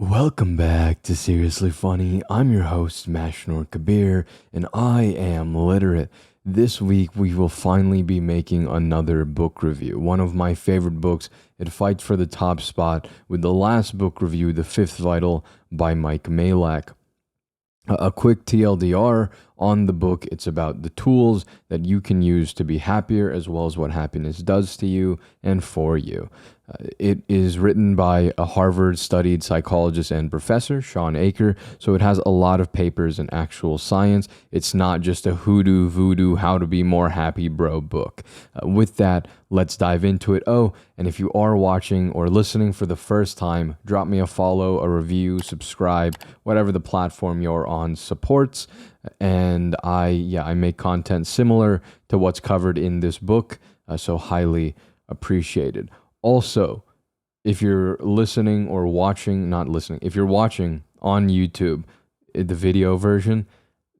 Welcome back to Seriously Funny. I'm your host, Shawn Achor, and I am literate. This week, we will finally be making another book review. One of my favorite books. It fights for the top spot with the last book review, The Fifth Vital by Mike Malak. A quick TLDR on the book. It's about the tools that you can use to be happier, as well as what happiness does to you and for you. It is written by a Harvard-studied psychologist and professor, Shawn Achor, so it has a lot of papers and actual science. It's not just a hoodoo voodoo how to be more happy bro book. With that, let's dive into it. Oh, and if you are watching or listening for the first time, drop me a follow, a review, subscribe, whatever the platform you're on supports. And I make content similar to what's covered in this book, so highly appreciated. Also, if you're listening or watching, not listening, if you're watching on YouTube, the video version,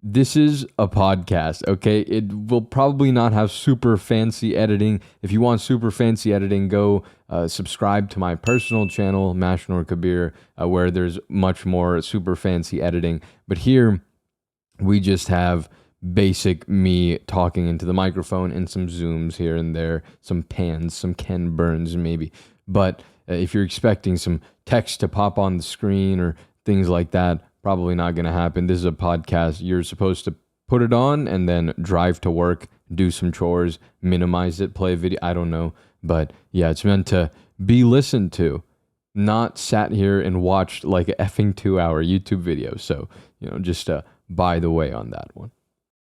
this is a podcast, okay? It will probably not have super fancy editing. If you want super fancy editing, go subscribe to my personal channel, Shawn Achor, where there's much more super fancy editing. But here, we just have basic me talking into the microphone and some zooms here and there, some pans, some Ken Burns maybe. But if you're expecting some text to pop on the screen or things like that, probably not going to happen. This is a podcast. You're supposed to put it on and then drive to work, do some chores, minimize it, play a video. I don't know. But yeah, it's meant to be listened to, not sat here and watched like an effing 2-hour YouTube video. So, just by the way on that one.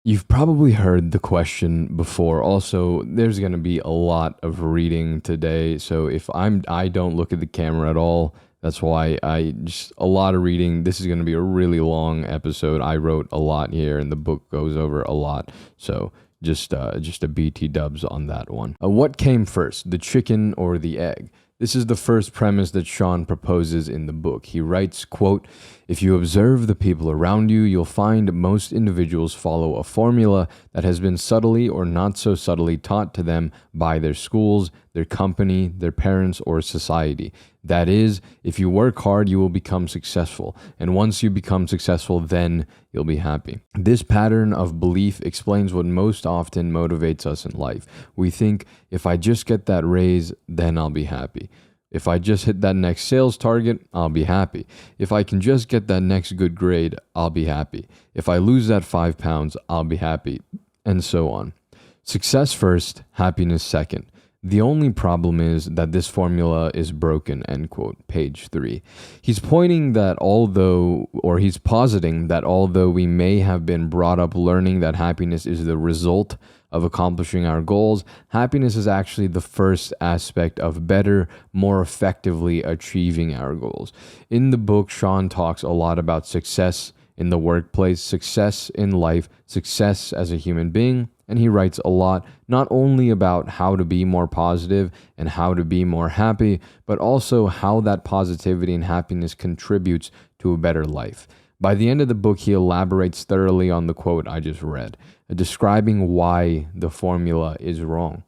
You've probably heard the question before. Also, there's going to be a lot of reading today. So if I don't look at the camera at all, that's why a lot of reading. This is going to be a really long episode. I wrote a lot here and the book goes over a lot. So just a BT dubs on that one. What came first, the chicken or the egg? This is the first premise that Shawn proposes in the book. He writes, quote, "If you observe the people around you, you'll find most individuals follow a formula that has been subtly or not so subtly taught to them by their schools, their company, their parents, or society. That is, if you work hard, you will become successful. And once you become successful, then you'll be happy." This pattern of belief explains what most often motivates us in life. We think, if I just get that raise, then I'll be happy. If I just hit that next sales target, I'll be happy. If I can just get that next good grade, I'll be happy. If I lose that 5 pounds, I'll be happy. And so on. Success first, happiness second. The only problem is that this formula is broken, end quote, page 3. He's positing that although we may have been brought up learning that happiness is the result of accomplishing our goals, happiness is actually the first aspect of better, more effectively achieving our goals. In the book, Shawn talks a lot about success in the workplace, success in life, success as a human being. And he writes a lot, not only about how to be more positive and how to be more happy, but also how that positivity and happiness contributes to a better life. By the end of the book, he elaborates thoroughly on the quote I just read, describing why the formula is wrong,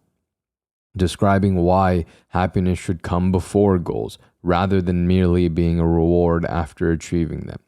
describing why happiness should come before goals, rather than merely being a reward after achieving them.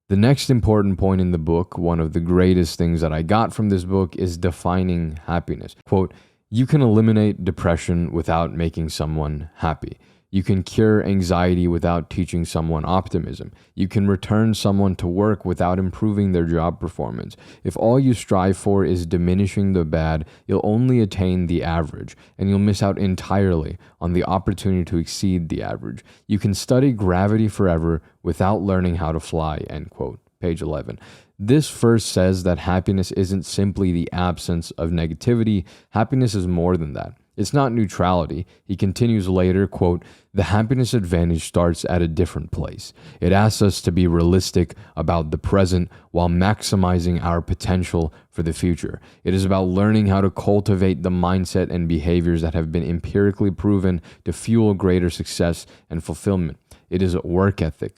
The next important point in the book, one of the greatest things that I got from this book, is defining happiness. Quote, "You can eliminate depression without making someone happy. You can cure anxiety without teaching someone optimism. You can return someone to work without improving their job performance. If all you strive for is diminishing the bad, you'll only attain the average, and you'll miss out entirely on the opportunity to exceed the average. You can study gravity forever without learning how to fly," end quote, page 11. This first says that happiness isn't simply the absence of negativity. Happiness is more than that. It's not neutrality. He continues later, quote, "The happiness advantage starts at a different place. It asks us to be realistic about the present while maximizing our potential for the future. It is about learning how to cultivate the mindset and behaviors that have been empirically proven to fuel greater success and fulfillment. It is a work ethic.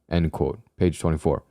End quote, page 24.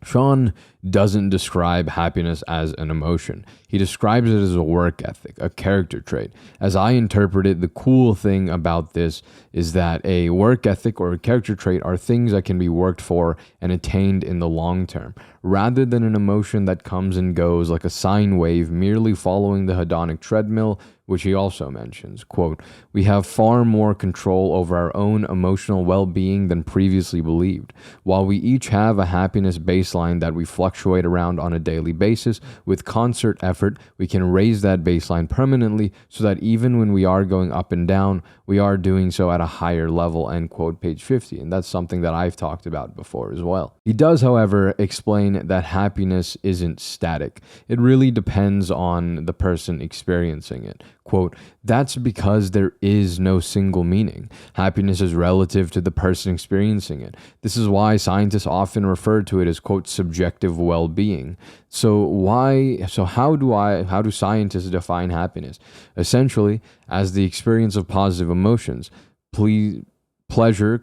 Shawn doesn't describe happiness as an emotion. He describes it as a work ethic, a character trait. As I interpret it, the cool thing about this is that a work ethic or a character trait are things that can be worked for and attained in the long term, rather than an emotion that comes and goes like a sine wave merely following the hedonic treadmill, which he also mentions. Quote, "We have far more control over our own emotional well-being than previously believed. While we each have a happiness baseline that we fluctuate around on a daily basis, with concert effort, we can raise that baseline permanently so that even when we are going up and down, we are doing so at a higher level," end quote, page 50. And that's something that I've talked about before as well. He does, however, explain that happiness isn't static. It really depends on the person experiencing it. Quote, "That's because there is no single meaning. Happiness is relative to the person experiencing it. This is why scientists often refer to it as, quote, subjective well-being." So how do scientists define happiness? Essentially, as the experience of positive emotions, pleasure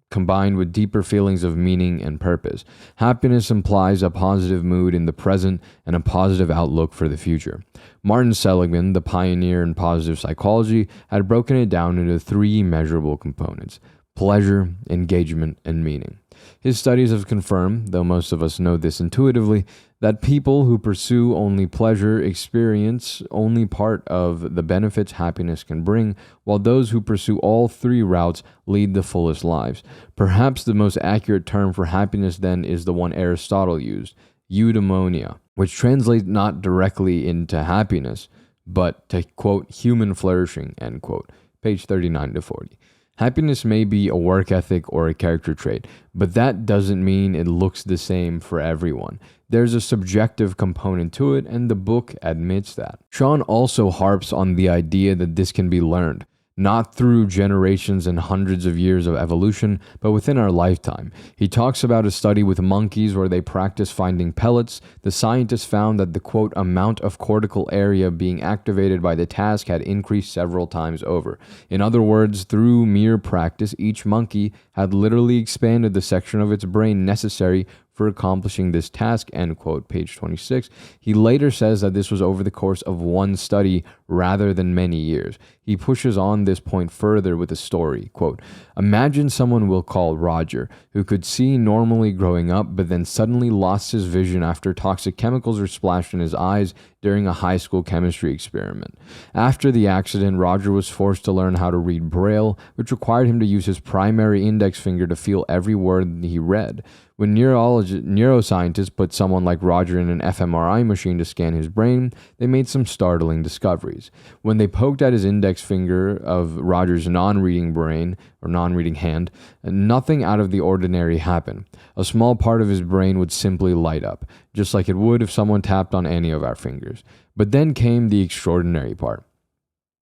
combined with deeper feelings of meaning and purpose. Happiness implies a positive mood in the present and a positive outlook for the future. Martin Seligman, the pioneer in positive psychology, had broken it down into 3 measurable components: pleasure, engagement, and meaning. His studies have confirmed, though most of us know this intuitively, that people who pursue only pleasure experience only part of the benefits happiness can bring, while those who pursue all 3 routes lead the fullest lives. Perhaps the most accurate term for happiness then is the one Aristotle used, eudaimonia, which translates not directly into happiness, but to, quote, human flourishing, end quote, page 39 to 40. Happiness may be a work ethic or a character trait, but that doesn't mean it looks the same for everyone. There's a subjective component to it, and the book admits that. Shawn also harps on the idea that this can be learned, not through generations and hundreds of years of evolution, but within our lifetime. He talks about a study with monkeys where they practice finding pellets. The scientists found that the, quote, amount of cortical area being activated by the task had increased several times over. In other words, through mere practice, each monkey had literally expanded the section of its brain necessary for accomplishing this task, end quote, page 26. He later says that this was over the course of one study rather than many years. He pushes on this point further with a story, quote, "Imagine someone we'll call Roger, who could see normally growing up, but then suddenly lost his vision after toxic chemicals were splashed in his eyes during a high school chemistry experiment. After the accident, Roger was forced to learn how to read Braille, which required him to use his primary index finger to feel every word he read. When neuroscientists put someone like Roger in an fMRI machine to scan his brain, they made some startling discoveries. When they poked at his index finger of Roger's non-reading brain, or non-reading hand, nothing out of the ordinary happened. A small part of his brain would simply light up, just like it would if someone tapped on any of our fingers. But then came the extraordinary part.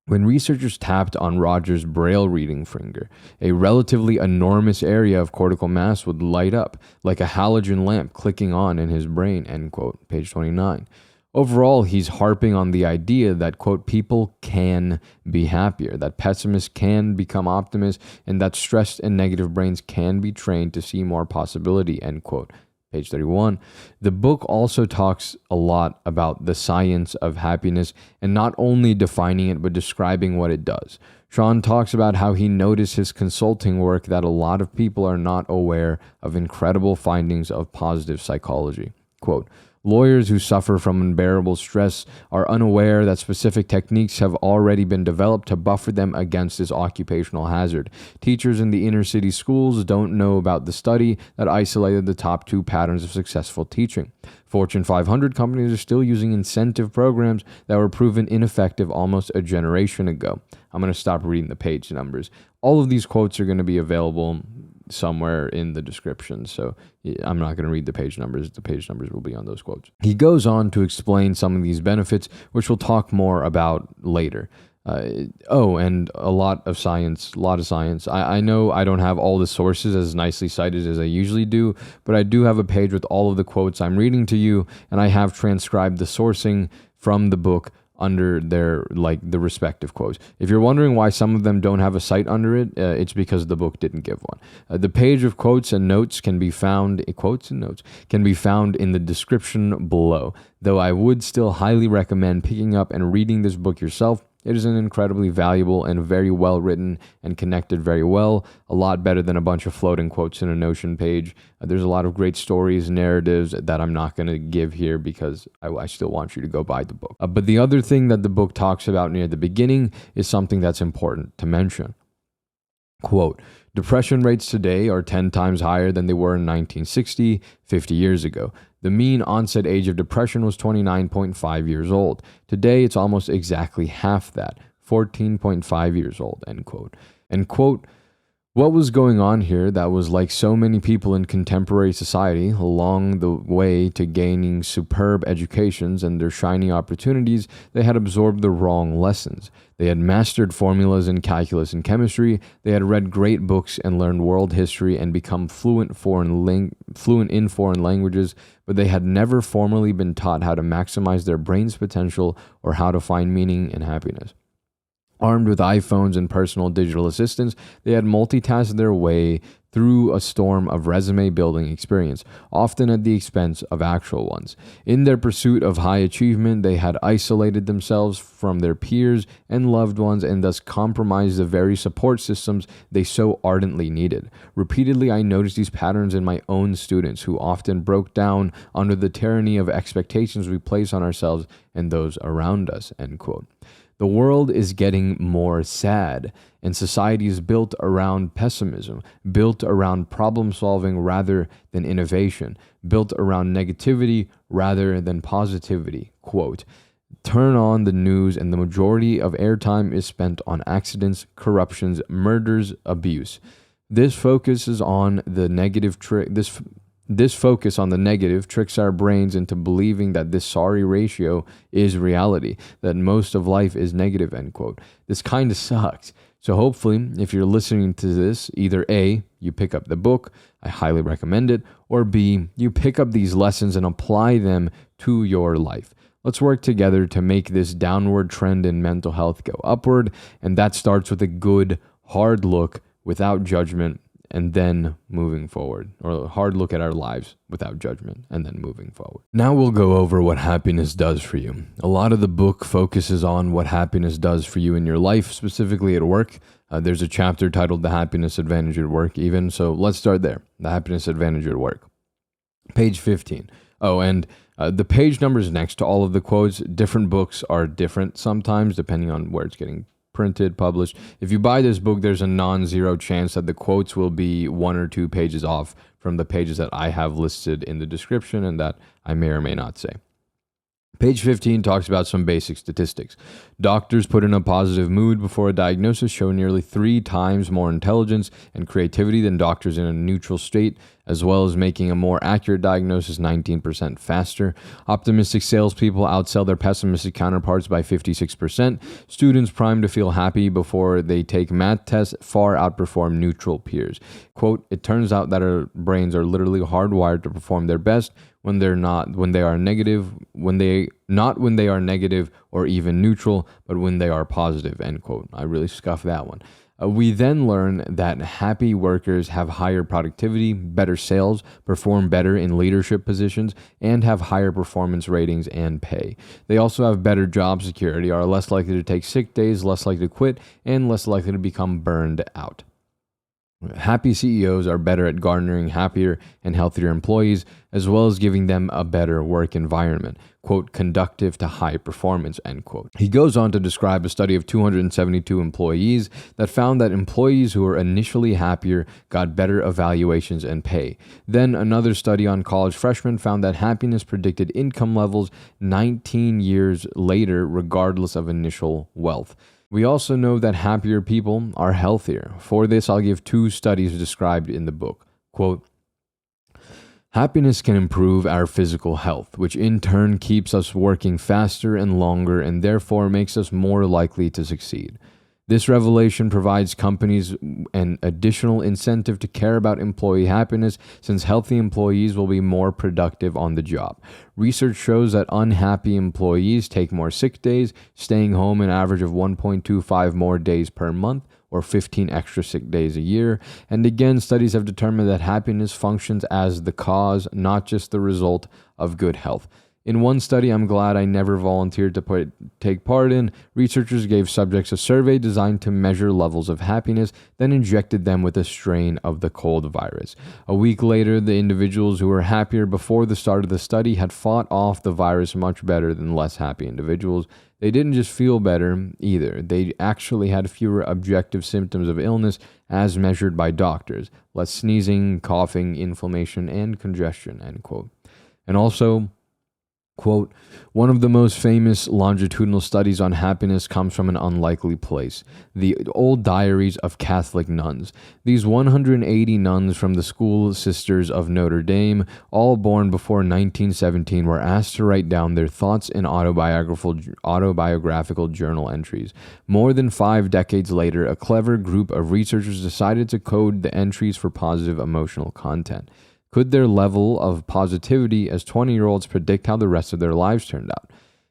When researchers tapped on Roger's Braille reading finger, a relatively enormous area of cortical mass would light up, like a halogen lamp clicking on in his brain," end quote, page 29. Overall, he's harping on the idea that, quote, people can be happier, that pessimists can become optimists, and that stressed and negative brains can be trained to see more possibility, end quote, page 31. The book also talks a lot about the science of happiness and not only defining it, but describing what it does. Shawn talks about how he noticed his consulting work that a lot of people are not aware of incredible findings of positive psychology. Quote, "Lawyers who suffer from unbearable stress are unaware that specific techniques have already been developed to buffer them against this occupational hazard. Teachers in the inner city schools don't know about the study that isolated the top 2 patterns of successful teaching. Fortune 500 companies are still using incentive programs that were proven ineffective almost a generation ago." I'm going to stop reading the page numbers. All of these quotes are going to be available somewhere in the description, so I'm not going to read the page numbers. The page numbers will be on those quotes. He goes on to explain some of these benefits, which we'll talk more about later. And a lot of science. I know I don't have all the sources as nicely cited as I usually do, but I do have a page with all of the quotes I'm reading to you, and I have transcribed the sourcing from the book under their the respective quotes. If you're wondering why some of them don't have a cite under it, it's because the book didn't give one. The page of quotes and notes can be found in the description below. Though I would still highly recommend picking up and reading this book yourself. It is an incredibly valuable and very well written and connected very well. A lot better than a bunch of floating quotes in a Notion page. There's a lot of great stories, narratives that I'm not going to give here because I still want you to go buy the book. But the other thing that the book talks about near the beginning is something that's important to mention. Quote, depression rates today are 10 times higher than they were in 1960, 50 years ago. The mean onset age of depression was 29.5 years old. Today, it's almost exactly half that, 14.5 years old, end quote. And quote, what was going on here that was like so many people in contemporary society along the way to gaining superb educations and their shiny opportunities, they had absorbed the wrong lessons. They had mastered formulas in calculus and chemistry, they had read great books and learned world history and become fluent in foreign languages, but they had never formally been taught how to maximize their brain's potential or how to find meaning and happiness. Armed with iPhones and personal digital assistants, they had multitasked their way through a storm of resume-building experience, often at the expense of actual ones. In their pursuit of high achievement, they had isolated themselves from their peers and loved ones and thus compromised the very support systems they so ardently needed. Repeatedly, I noticed these patterns in my own students who often broke down under the tyranny of expectations we place on ourselves and those around us, end quote. The world is getting more sad, and society is built around pessimism, built around problem solving rather than innovation, built around negativity rather than positivity. Quote, turn on the news and the majority of airtime is spent on accidents, corruptions, murders, abuse. This focus on the negative tricks our brains into believing that this sorry ratio is reality, that most of life is negative, end quote. This kind of sucks. So hopefully, if you're listening to this, either A, you pick up the book, I highly recommend it, or B, you pick up these lessons and apply them to your life. Let's work together to make this downward trend in mental health go upward, and that starts with a good, hard look without judgment and then moving forward, or a hard look at our lives without judgment and then moving forward. Now we'll go over what happiness does for you. A lot of the book focuses on what happiness does for you in your life, specifically at work. There's a chapter titled The Happiness Advantage at Work even, so let's start there. The Happiness Advantage at Work. Page 15. Oh, and the page numbers next to all of the quotes, different books are different sometimes depending on where it's getting printed, published. If you buy this book, there's a non-zero chance that the quotes will be 1 or 2 pages off from the pages that I have listed in the description and that I may or may not say. Page 15 talks about some basic statistics. Doctors put in a positive mood before a diagnosis show nearly 3 times more intelligence and creativity than doctors in a neutral state, as well as making a more accurate diagnosis 19% faster. Optimistic salespeople outsell their pessimistic counterparts by 56%. Students primed to feel happy before they take math tests far outperform neutral peers. Quote, it turns out that our brains are literally hardwired to perform their best when they are negative or even neutral, but when they are positive, end quote. I really scuffed that one. We then learn that happy workers have higher productivity, better sales, perform better in leadership positions, and have higher performance ratings and pay. They also have better job security, are less likely to take sick days, less likely to quit, and less likely to become burned out. Happy CEOs are better at garnering happier and healthier employees, as well as giving them a better work environment, quote, conducive to high performance, end quote. He goes on to describe a study of 272 employees that found that employees who were initially happier got better evaluations and pay. Then another study on college freshmen found that happiness predicted income levels 19 years later, regardless of initial wealth. We also know that happier people are healthier. For this, I'll give 2 studies described in the book. Quote, happiness can improve our physical health, which in turn keeps us working faster and longer and therefore makes us more likely to succeed. This revelation provides companies an additional incentive to care about employee happiness, since healthy employees will be more productive on the job. Research shows that unhappy employees take more sick days, staying home an average of 1.25 more days per month, or 15 extra sick days a year. And again, studies have determined that happiness functions as the cause, not just the result of good health. In one study I'm glad I never volunteered to take part in, researchers gave subjects a survey designed to measure levels of happiness, then injected them with a strain of the cold virus. A week later, the individuals who were happier before the start of the study had fought off the virus much better than less happy individuals. They didn't just feel better either. They actually had fewer objective symptoms of illness as measured by doctors: less sneezing, coughing, inflammation, and congestion, end quote. And also, quote, one of the most famous longitudinal studies on happiness comes from an unlikely place: the old diaries of Catholic nuns. These 180 nuns from the School Sisters of Notre Dame, all born before 1917, were asked to write down their thoughts in autobiographical journal entries. More than 5 decades later, a clever group of researchers decided to code the entries for positive emotional content. Could their level of positivity as 20-year-olds predict how the rest of their lives turned out?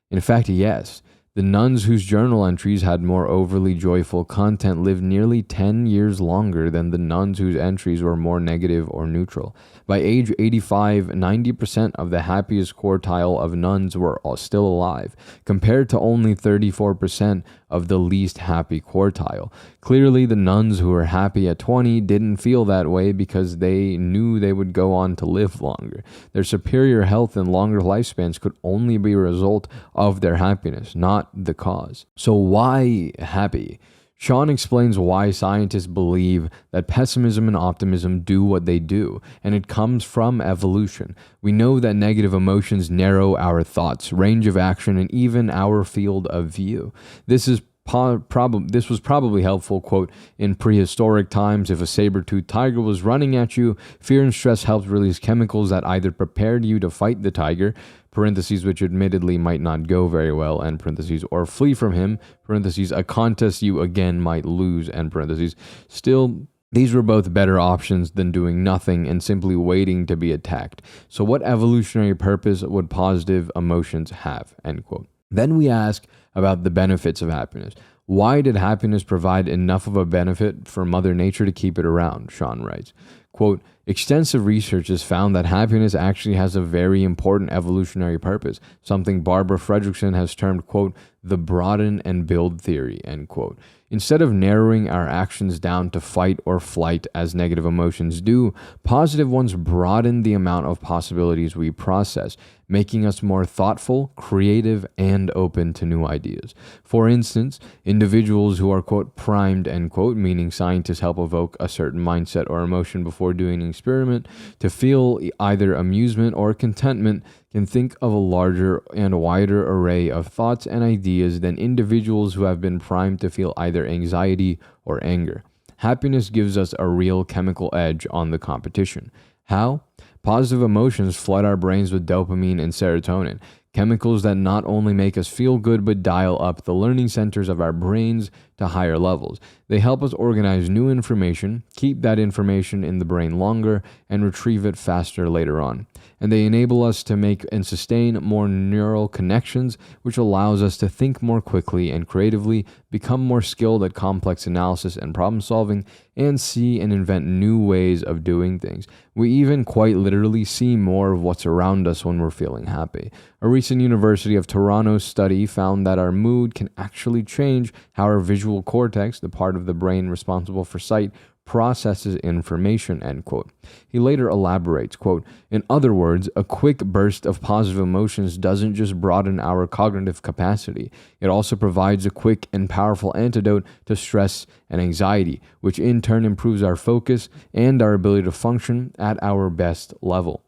In fact, yes. The nuns whose journal entries had more overly joyful content lived nearly 10 years longer than the nuns whose entries were more negative or neutral. By age 85, 90% of the happiest quartile of nuns were still alive, compared to only 34% of the least happy quartile. Clearly, the nuns who were happy at 20 didn't feel that way because they knew they would go on to live longer. Their superior health and longer lifespans could only be a result of their happiness, not the cause. So why happy? Shawn explains why scientists believe that pessimism and optimism do what they do, and it comes from evolution. We know that negative emotions narrow our thoughts, range of action, and even our field of view. This was probably helpful, quote, in prehistoric times. If a saber-toothed tiger was running at you, fear and stress helped release chemicals that either prepared you to fight the tiger, parentheses, which admittedly might not go very well, end parentheses, or flee from him, parentheses, a contest you again might lose, end parentheses. Still, these were both better options than doing nothing and simply waiting to be attacked. So what evolutionary purpose would positive emotions have, end quote. Then we ask about the benefits of happiness. Why did happiness provide enough of a benefit for Mother Nature to keep it around? Shawn writes, quote, extensive research has found that happiness actually has a very important evolutionary purpose, something Barbara Fredrickson has termed, quote, the broaden and build theory, end quote. Instead of narrowing our actions down to fight or flight as negative emotions do, positive ones broaden the amount of possibilities we process, making us more thoughtful, creative, and open to new ideas. For instance, individuals who are, quote, primed, end quote, meaning scientists help evoke a certain mindset or emotion before doing an experiment, to feel either amusement or contentment, can think of a larger and wider array of thoughts and ideas than individuals who have been primed to feel either anxiety or anger. Happiness gives us a real chemical edge on the competition. How? Positive emotions flood our brains with dopamine and serotonin, chemicals that not only make us feel good but dial up the learning centers of our brains to higher levels. They help us organize new information, keep that information in the brain longer, and retrieve it faster later on. And they enable us to make and sustain more neural connections, which allows us to think more quickly and creatively, become more skilled at complex analysis and problem solving, and see and invent new ways of doing things. We even quite literally see more of what's around us when we're feeling happy. A recent University of Toronto study found that our mood can actually change how our visual cortex, the part of the brain responsible for sight, processes information, end quote. He later elaborates, quote, in other words, a quick burst of positive emotions doesn't just broaden our cognitive capacity, it also provides a quick and powerful antidote to stress and anxiety, which in turn improves our focus and our ability to function at our best level.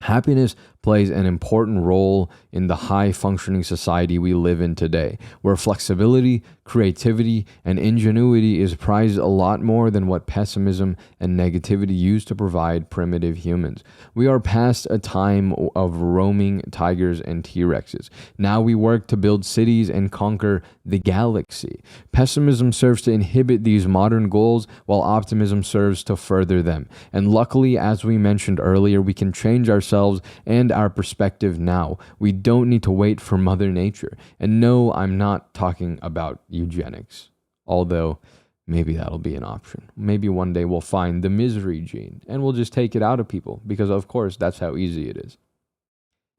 Happiness plays an important role in the high-functioning society we live in today, where flexibility, creativity, and ingenuity is prized a lot more than what pessimism and negativity used to provide primitive humans. We are past a time of roaming tigers and T-Rexes. Now we work to build cities and conquer the galaxy. Pessimism serves to inhibit these modern goals, while optimism serves to further them. And luckily, as we mentioned earlier, we can change ourselves and our perspective now. We don't need to wait for Mother Nature. And no, I'm not talking about eugenics, although maybe that'll be an option. Maybe one day we'll find the misery gene and we'll just take it out of people, because of course that's how easy it is.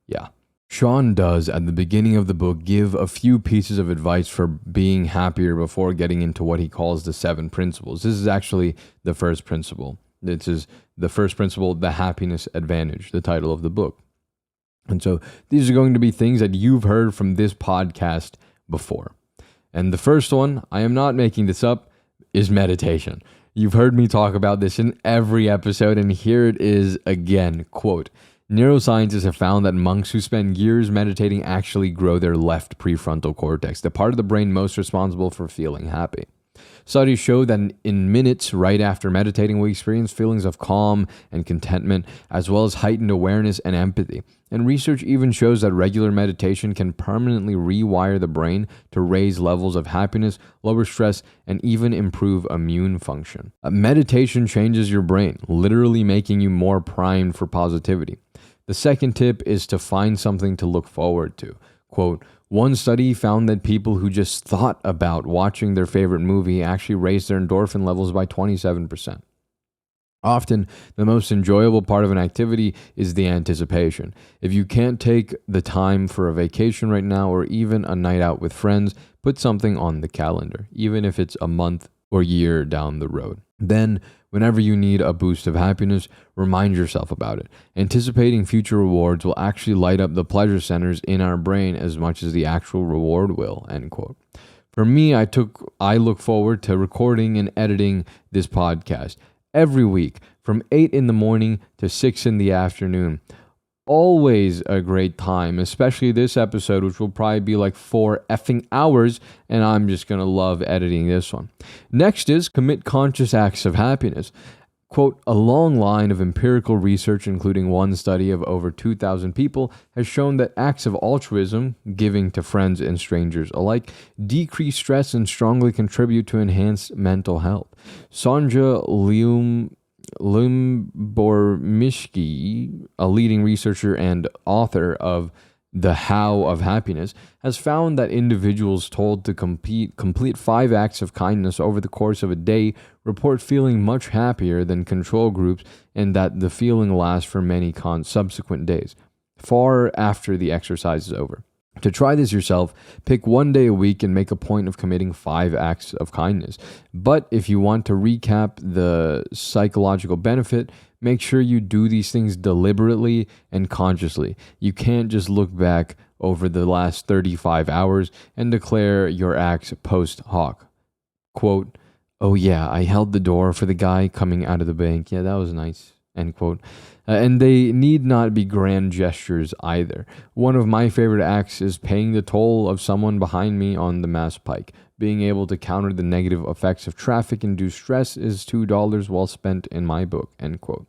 Yeah. Shawn does, at the beginning of the book, give a few pieces of advice for being happier before getting into what he calls the 7 principles. This is actually the first principle. This is the first principle, the happiness advantage, the title of the book. And so these are going to be things that you've heard from this podcast before. And the first one, I am not making this up, is meditation. You've heard me talk about this in every episode, and here it is again. Quote, neuroscientists have found that monks who spend years meditating actually grow their left prefrontal cortex, the part of the brain most responsible for feeling happy. Studies show that in minutes right after meditating, we experience feelings of calm and contentment, as well as heightened awareness and empathy. And research even shows that regular meditation can permanently rewire the brain to raise levels of happiness, lower stress, and even improve immune function. Meditation changes your brain, literally making you more primed for positivity. The second tip is to find something to look forward to. Quote, one study found that people who just thought about watching their favorite movie actually raised their endorphin levels by 27%. Often, the most enjoyable part of an activity is the anticipation. If you can't take the time for a vacation right now, or even a night out with friends, put something on the calendar, even if it's a month or year down the road. Then, whenever you need a boost of happiness, remind yourself about it. Anticipating future rewards will actually light up the pleasure centers in our brain as much as the actual reward will, end quote. For me, I look forward to recording and editing this podcast every week from 8 in the morning to 6 in the afternoon. Always a great time, especially this episode, which will probably be like 4 effing hours, and I'm just going to love editing this one. Next is commit conscious acts of happiness. Quote, a long line of empirical research, including one study of over 2,000 people, has shown that acts of altruism, giving to friends and strangers alike, decrease stress and strongly contribute to enhanced mental health. Sonja Lyubomirsky, a leading researcher and author of The How of Happiness, has found that individuals told to complete 5 acts of kindness over the course of a day report feeling much happier than control groups, and that the feeling lasts for many subsequent days, far after the exercise is over. To try this yourself, pick one day a week and make a point of committing 5 acts of kindness. But if you want to recap the psychological benefit, make sure you do these things deliberately and consciously. You can't just look back over the last 35 hours and declare your acts post hoc. Quote, oh yeah, I held the door for the guy coming out of the bank. Yeah, that was nice. End quote. And they need not be grand gestures either. One of my favorite acts is paying the toll of someone behind me on the Mass Pike. Being able to counter the negative effects of traffic-induced stress is $2 well spent in my book, end quote.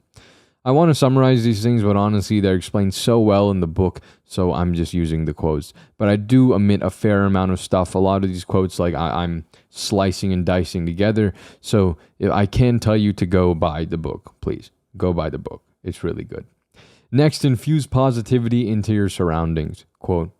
I want to summarize these things, but honestly, they're explained so well in the book, so I'm just using the quotes. But I do omit a fair amount of stuff. A lot of these quotes, like I'm slicing and dicing together, so I can tell you to go buy the book. Please, go buy the book. It's really good. Next, infuse positivity into your surroundings. Quote,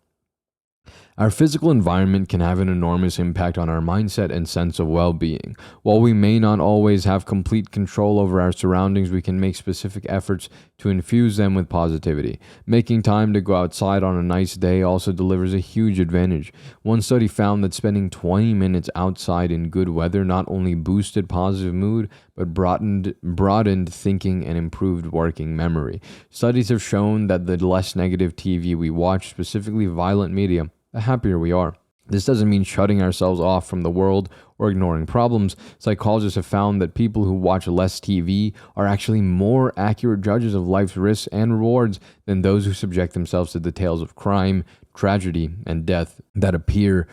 our physical environment can have an enormous impact on our mindset and sense of well-being. While we may not always have complete control over our surroundings, we can make specific efforts to infuse them with positivity. Making time to go outside on a nice day also delivers a huge advantage. One study found that spending 20 minutes outside in good weather not only boosted positive mood, but broadened thinking and improved working memory. Studies have shown that the less negative TV we watch, specifically violent media, the happier we are. This doesn't mean shutting ourselves off from the world or ignoring problems. Psychologists have found that people who watch less TV are actually more accurate judges of life's risks and rewards than those who subject themselves to the tales of crime, tragedy, and death that appear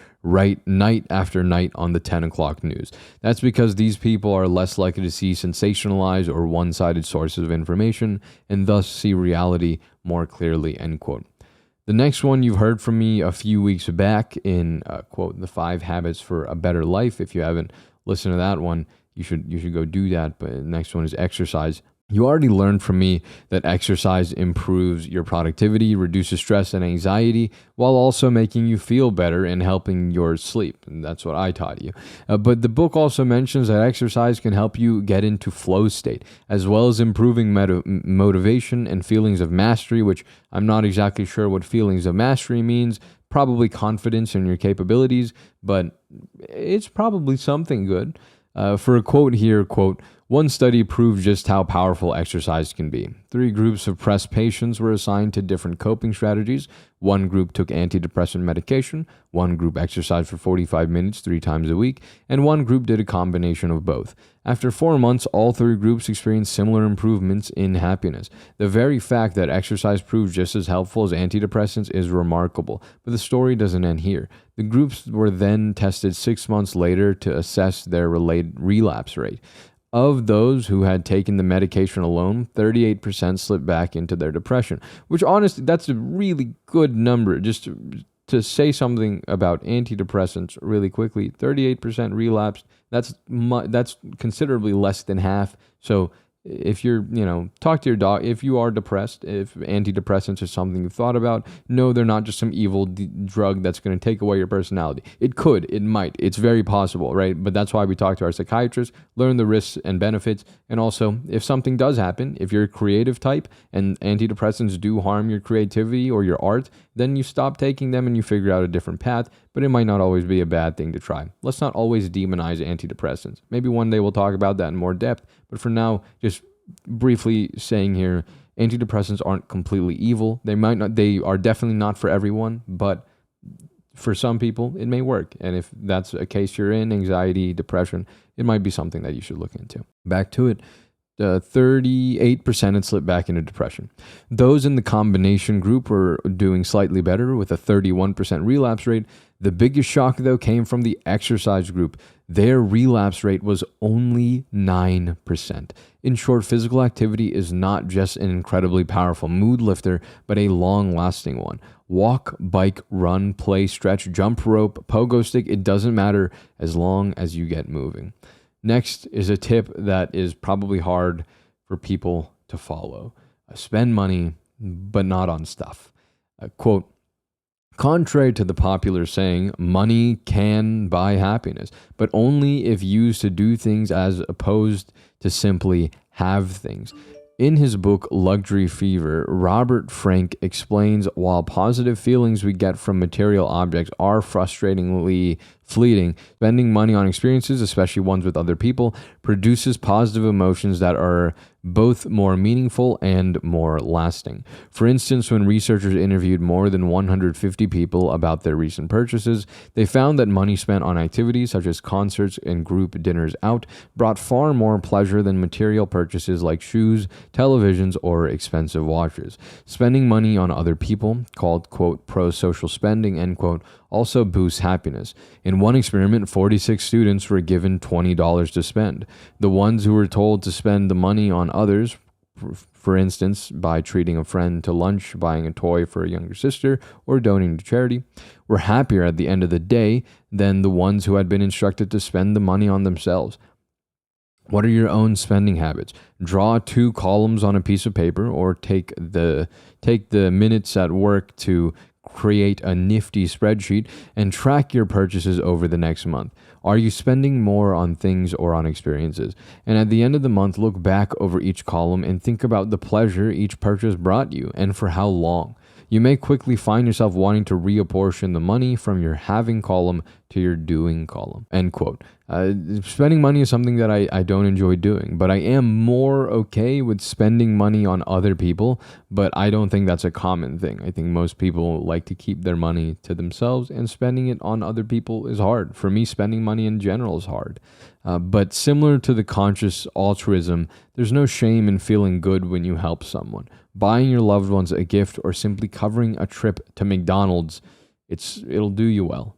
night after night on the 10 o'clock news. That's because these people are less likely to see sensationalized or one-sided sources of information and thus see reality more clearly, end quote. The next one you've heard from me a few weeks back in, quote, The 5 Habits for a Better Life. If you haven't listened to that one, you should go do that. But the next one is exercise. You already learned from me that exercise improves your productivity, reduces stress and anxiety, while also making you feel better and helping your sleep. And that's what I taught you. But the book also mentions that exercise can help you get into flow state, as well as improving motivation and feelings of mastery, which I'm not exactly sure what feelings of mastery means. Probably confidence in your capabilities, but it's probably something good. For a quote here, quote, "One study proved just how powerful exercise can be. 3 groups of pressed patients were assigned to different coping strategies. One group took antidepressant medication, one group exercised for 45 minutes 3 times a week, and one group did a combination of both. After 4 months, all 3 groups experienced similar improvements in happiness. The very fact that exercise proved just as helpful as antidepressants is remarkable, but the story doesn't end here. The groups were then tested 6 months later to assess their relapse rate. Of those who had taken the medication alone, 38% slipped back into their depression," which honestly, that's a really good number. Just to say something about antidepressants really quickly, 38% relapsed, that's considerably less than half. So if you're, talk to your doc. If you are depressed, if antidepressants are something you've thought about, no, they're not just some evil drug that's going to take away your personality. It could, it might, it's very possible, right? But that's why we talk to our psychiatrist, learn the risks and benefits. And also, if something does happen, if you're a creative type and antidepressants do harm your creativity or your art, then you stop taking them and you figure out a different path. But it might not always be a bad thing to try. Let's not always demonize antidepressants. Maybe one day we'll talk about that in more depth. But for now, just briefly saying here, antidepressants aren't completely evil. They are definitely not for everyone, but for some people, it may work. And if that's a case you're in, anxiety, depression, it might be something that you should look into. Back to it. 38% had slipped back into depression. Those in the combination group were doing slightly better with a 31% relapse rate. The biggest shock, though, came from the exercise group. Their relapse rate was only 9%. In short, physical activity is not just an incredibly powerful mood lifter, but a long-lasting one. Walk, bike, run, play, stretch, jump rope, pogo stick, it doesn't matter as long as you get moving. Next is a tip that is probably hard for people to follow. Spend money, but not on stuff. Quote, "Contrary to the popular saying, money can buy happiness, but only if used to do things as opposed to simply have things." In his book, Luxury Fever, Robert Frank explains while positive feelings we get from material objects are frustratingly fleeting, spending money on experiences, especially ones with other people, produces positive emotions that are both more meaningful and more lasting. For instance, when researchers interviewed more than 150 people about their recent purchases, they found that money spent on activities such as concerts and group dinners out brought far more pleasure than material purchases like shoes, televisions, or expensive watches. Spending money on other people, called, quote, pro-social spending, end quote, also boosts happiness. In one experiment, 46 students were given $20 to spend. The ones who were told to spend the money on others, for instance, by treating a friend to lunch, buying a toy for a younger sister, or donating to charity, were happier at the end of the day than the ones who had been instructed to spend the money on themselves. What are your own spending habits? Draw 2 columns on a piece of paper, or take the minutes at work to create a nifty spreadsheet and track your purchases over the next month. Are you spending more on things or on experiences? And at the end of the month, look back over each column and think about the pleasure each purchase brought you and for how long. You may quickly find yourself wanting to reapportion the money from your having column to your doing column, end quote. Spending money is something that I don't enjoy doing, but I am more okay with spending money on other people, but I don't think that's a common thing. I think most people like to keep their money to themselves, and spending it on other people is hard. For me, spending money in general is hard. But similar to the conscious altruism, there's no shame in feeling good when you help someone. Buying your loved ones a gift or simply covering a trip to McDonald's, it'll do you well.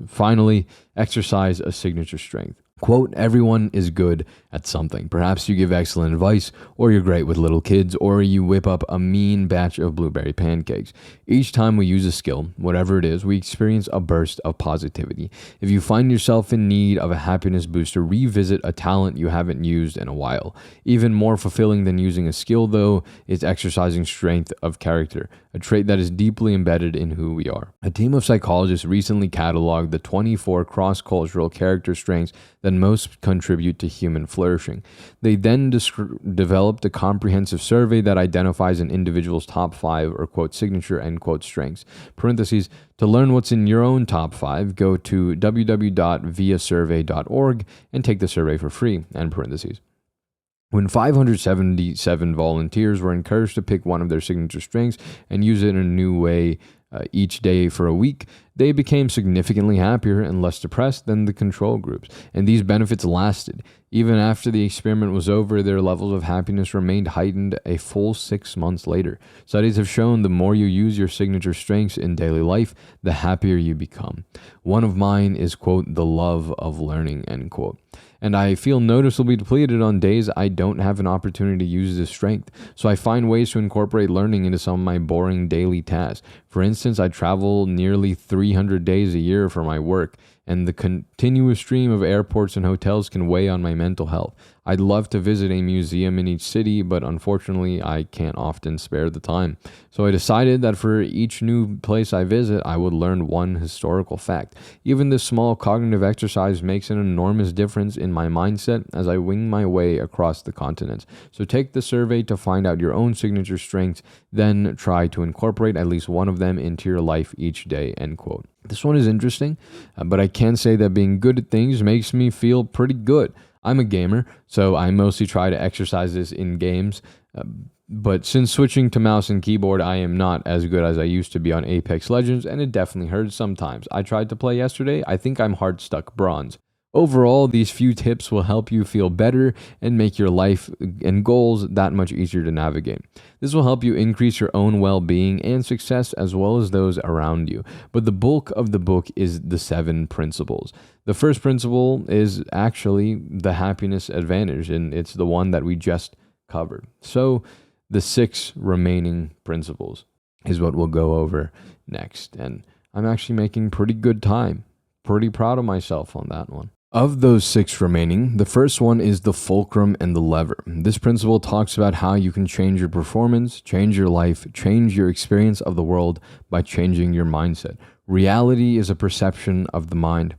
Finally, exercise a signature strength. Quote, everyone is good at something. Perhaps you give excellent advice, or you're great with little kids, or you whip up a mean batch of blueberry pancakes. Each time we use a skill, whatever it is, we experience a burst of positivity. If you find yourself in need of a happiness booster, revisit a talent you haven't used in a while. Even more fulfilling than using a skill, though, is exercising strength of character, a trait that is deeply embedded in who we are. A team of psychologists recently cataloged the 24 cross-cultural character strengths that most contribute to human flourishing. They then developed a comprehensive survey that identifies an individual's top 5 or quote signature end quote strengths. Parentheses, to learn what's in your own top 5, go to www.viasurvey.org and take the survey for free, end parentheses. When 577 volunteers were encouraged to pick one of their signature strengths and use it in a new way each day for a week, they became significantly happier and less depressed than the control groups. And these benefits lasted. Even after the experiment was over, their levels of happiness remained heightened a full 6 months later. Studies have shown the more you use your signature strengths in daily life, the happier you become. One of mine is, quote, the love of learning, end quote. And I feel noticeably depleted on days I don't have an opportunity to use this strength. So I find ways to incorporate learning into some of my boring daily tasks. For instance, I travel nearly 300 days a year for my work, and the continuous stream of airports and hotels can weigh on my mental health. I'd love to visit a museum in each city, but unfortunately, I can't often spare the time. So I decided that for each new place I visit, I would learn one historical fact. Even this small cognitive exercise makes an enormous difference in my mindset as I wing my way across the continents. So take the survey to find out your own signature strengths, then try to incorporate at least one of them into your life each day, end quote. This one is interesting, but I can say that being good at things makes me feel pretty good. I'm a gamer, so I mostly try to exercise this in games, but since switching to mouse and keyboard, I am not as good as I used to be on Apex Legends, and it definitely hurts sometimes. I tried to play yesterday. I think I'm hard stuck bronze. Overall, these few tips will help you feel better and make your life and goals that much easier to navigate. This will help you increase your own well-being and success as well as those around you. But the bulk of the book is the 7 principles. The first principle is actually the happiness advantage, and it's the one that we just covered. So the 6 remaining principles is what we'll go over next. And I'm actually making pretty good time. Pretty proud of myself on that one. Of those 6 remaining, the first one is the fulcrum and the lever. This principle talks about how you can change your performance, change your life, change your experience of the world by changing your mindset. Reality is a perception of the mind.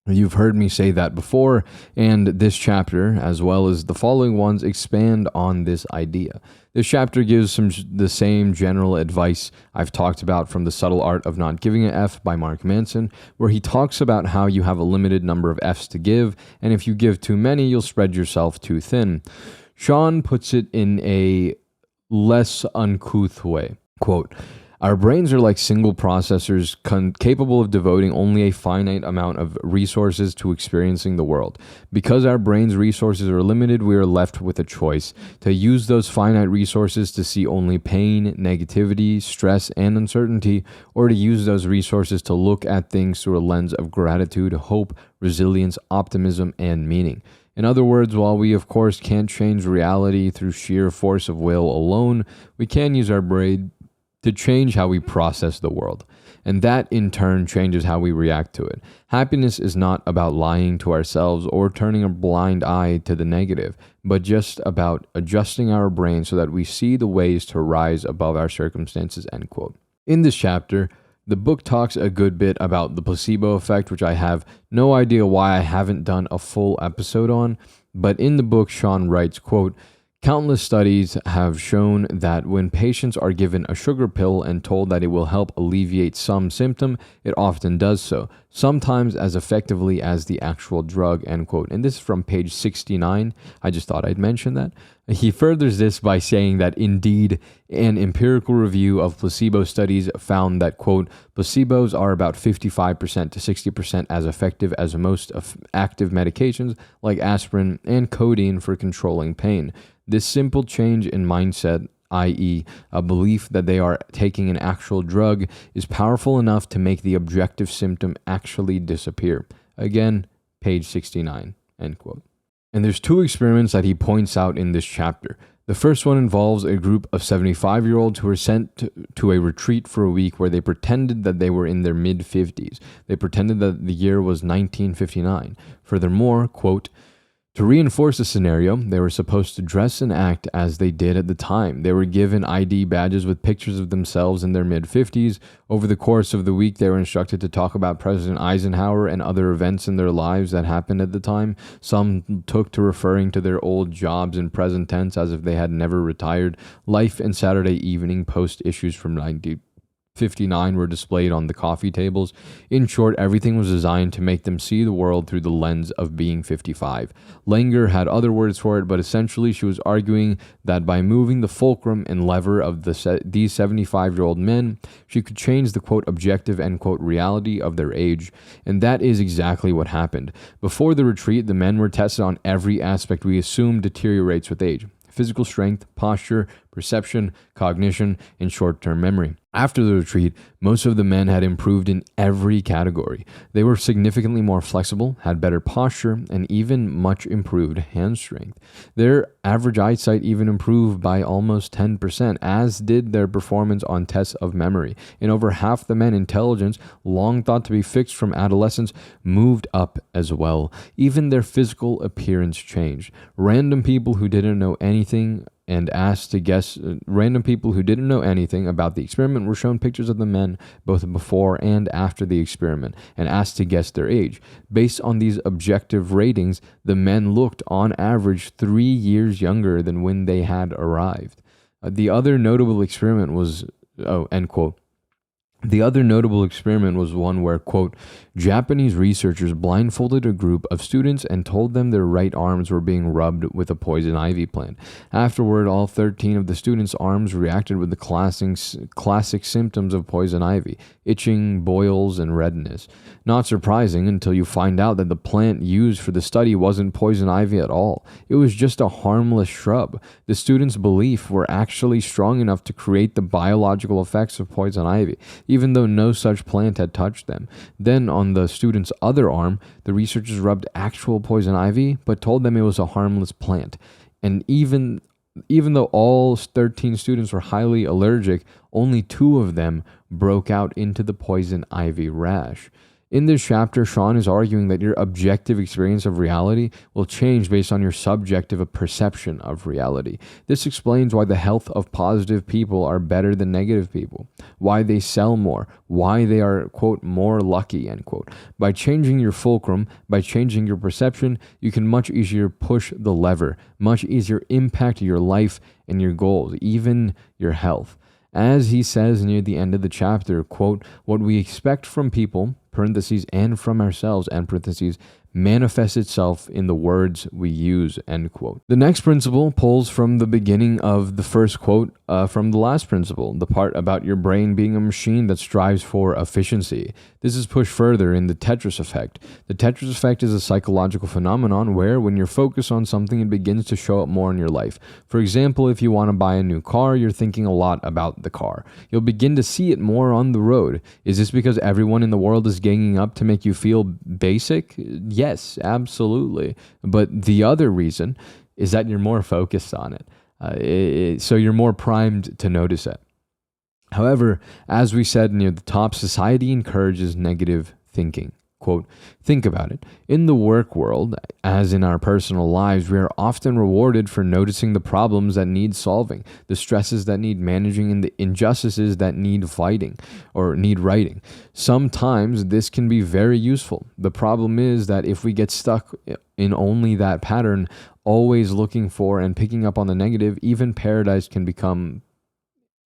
You've heard me say that before, and this chapter, as well as the following ones, expand on this idea. This chapter gives the same general advice I've talked about from The Subtle Art of Not Giving a F by Mark Manson, where he talks about how you have a limited number of Fs to give, and if you give too many, you'll spread yourself too thin. Shawn puts it in a less uncouth way. Quote, our brains are like single processors capable of devoting only a finite amount of resources to experiencing the world. Because our brain's resources are limited, we are left with a choice to use those finite resources to see only pain, negativity, stress, and uncertainty, or to use those resources to look at things through a lens of gratitude, hope, resilience, optimism, and meaning. In other words, while we of course can't change reality through sheer force of will alone, we can use our brain to change how we process the world. And that in turn changes how we react to it. Happiness is not about lying to ourselves or turning a blind eye to the negative, but just about adjusting our brain so that we see the ways to rise above our circumstances, end quote. In this chapter, the book talks a good bit about the placebo effect, which I have no idea why I haven't done a full episode on, but in the book, Shawn writes, quote, Countless studies have shown that when patients are given a sugar pill and told that it will help alleviate some symptom, it often does so, sometimes as effectively as the actual drug, end quote. And this is from page 69. I just thought I'd mention that. He furthers this by saying that indeed, an empirical review of placebo studies found that, quote, placebos are about 55% to 60% as effective as most active medications like aspirin and codeine for controlling pain. This simple change in mindset, i.e., a belief that they are taking an actual drug, is powerful enough to make the objective symptom actually disappear. Again, page 69, end quote. And there's two experiments that he points out in this chapter. The first one involves a group of 75-year-olds who were sent to a retreat for a week where they pretended that they were in their mid-50s. They pretended that the year was 1959. Furthermore, quote, to reinforce the scenario, they were supposed to dress and act as they did at the time. They were given ID badges with pictures of themselves in their mid-50s. Over the course of the week, they were instructed to talk about President Eisenhower and other events in their lives that happened at the time. Some took to referring to their old jobs in present tense as if they had never retired. Life and Saturday Evening Post issues from 1959 were displayed on the coffee tables. In short, everything was designed to make them see the world through the lens of being 55. Langer had other words for it, but essentially she was arguing that by moving the fulcrum and lever of these 75-year-old men, she could change the, quote, objective, end quote, reality of their age. And that is exactly what happened. Before the retreat, the men were tested on every aspect we assume deteriorates with age: physical strength, posture, perception, cognition, and short-term memory. After the retreat, most of the men had improved in every category. They were significantly more flexible, had better posture, and even much improved hand strength. Their average eyesight even improved by almost 10%, as did their performance on tests of memory. And over half the men, intelligence, long thought to be fixed from adolescence, moved up as well. Even their physical appearance changed. Random people who didn't know anything about the experiment were shown pictures of the men both before and after the experiment and asked to guess their age. Based on these objective ratings, the men looked on average 3 years younger than when they had arrived. The other notable experiment was, end quote. The other notable experiment was one where, quote, Japanese researchers blindfolded a group of students and told them their right arms were being rubbed with a poison ivy plant. Afterward, all 13 of the students' arms reacted with the classic symptoms of poison ivy: itching, boils, and redness. Not surprising until you find out that the plant used for the study wasn't poison ivy at all. It was just a harmless shrub. The students' belief were actually strong enough to create the biological effects of poison ivy, even though no such plant had touched them. Then, on the student's other arm, the researchers rubbed actual poison ivy, but told them it was a harmless plant. And even though all 13 students were highly allergic, only 2 of them broke out into the poison ivy rash. In this chapter, Shawn is arguing that your objective experience of reality will change based on your subjective perception of reality. This explains why the health of positive people are better than negative people, why they sell more, why they are, quote, more lucky, end quote. By changing your fulcrum, by changing your perception, you can much easier push the lever, much easier impact your life and your goals, even your health. As he says near the end of the chapter, quote, what we expect from people, parentheses, and from ourselves, and parentheses, manifests itself in the words we use, end quote. The next principle pulls from the beginning of the first quote from the last principle, the part about your brain being a machine that strives for efficiency. This is pushed further in the Tetris effect. The Tetris effect is a psychological phenomenon where when you're focused on something, it begins to show up more in your life. For example, if you want to buy a new car, you're thinking a lot about the car. You'll begin to see it more on the road. Is this because everyone in the world is ganging up to make you feel basic? Yes, absolutely. But the other reason is that you're more focused on it. So you're more primed to notice it. However, as we said near the top, society encourages negative thinking. Quote, think about it. In the work world, as in our personal lives, we are often rewarded for noticing the problems that need solving, the stresses that need managing, and the injustices that need fighting or need righting. Sometimes this can be very useful. The problem is that if we get stuck in only that pattern, always looking for and picking up on the negative, even paradise can become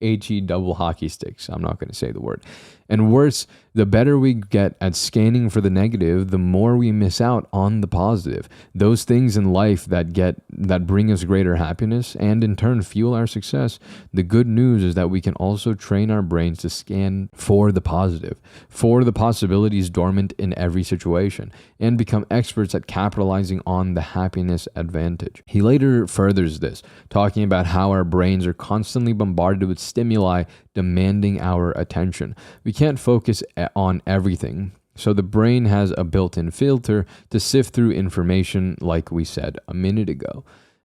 HE double hockey sticks. I'm not going to say the word. And worse, the better we get at scanning for the negative, the more we miss out on the positive. Those things in life that bring us greater happiness and in turn fuel our success. The good news is that we can also train our brains to scan for the positive, for the possibilities dormant in every situation, and become experts at capitalizing on the happiness advantage. He later furthers this, talking about how our brains are constantly bombarded with stimuli demanding our attention. We can't focus on everything, so the brain has a built-in filter to sift through information, like we said a minute ago.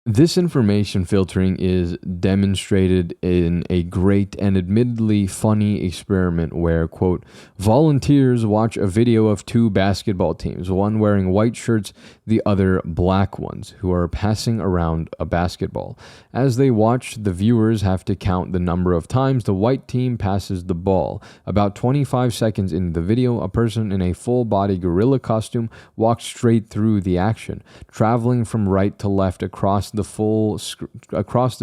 This information filtering is demonstrated in a great and admittedly funny experiment where, quote, volunteers watch a video of two basketball teams, one wearing white shirts, the other black ones, who are passing around a basketball. As they watch, the viewers have to count the number of times the white team passes the ball. About 25 seconds into the video, a person in a full-body gorilla costume walks straight through the action, traveling from right to left across the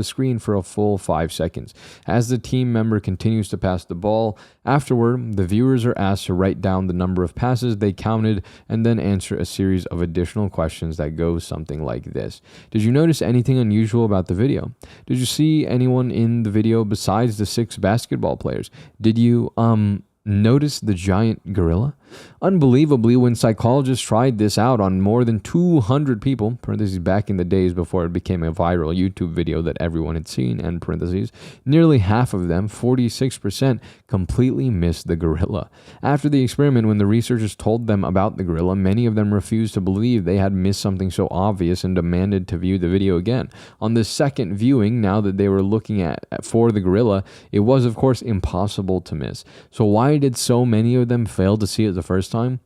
screen for a full 5 seconds. As the team member continues to pass the ball, afterward, the viewers are asked to write down the number of passes they counted and then answer a series of additional questions that go something like this. Did you notice anything unusual about the video? Did you see anyone in the video besides the 6 basketball players? Did you, notice the giant gorilla? Unbelievably, when psychologists tried this out on more than 200 people, parentheses back in the days before it became a viral YouTube video that everyone had seen, end parentheses, nearly half of them, 46%, completely missed the gorilla. After the experiment, when the researchers told them about the gorilla, many of them refused to believe they had missed something so obvious and demanded to view the video again. On the second viewing, now that they were looking for the gorilla, it was of course impossible to miss. So why did so many of them fail to see it the first time?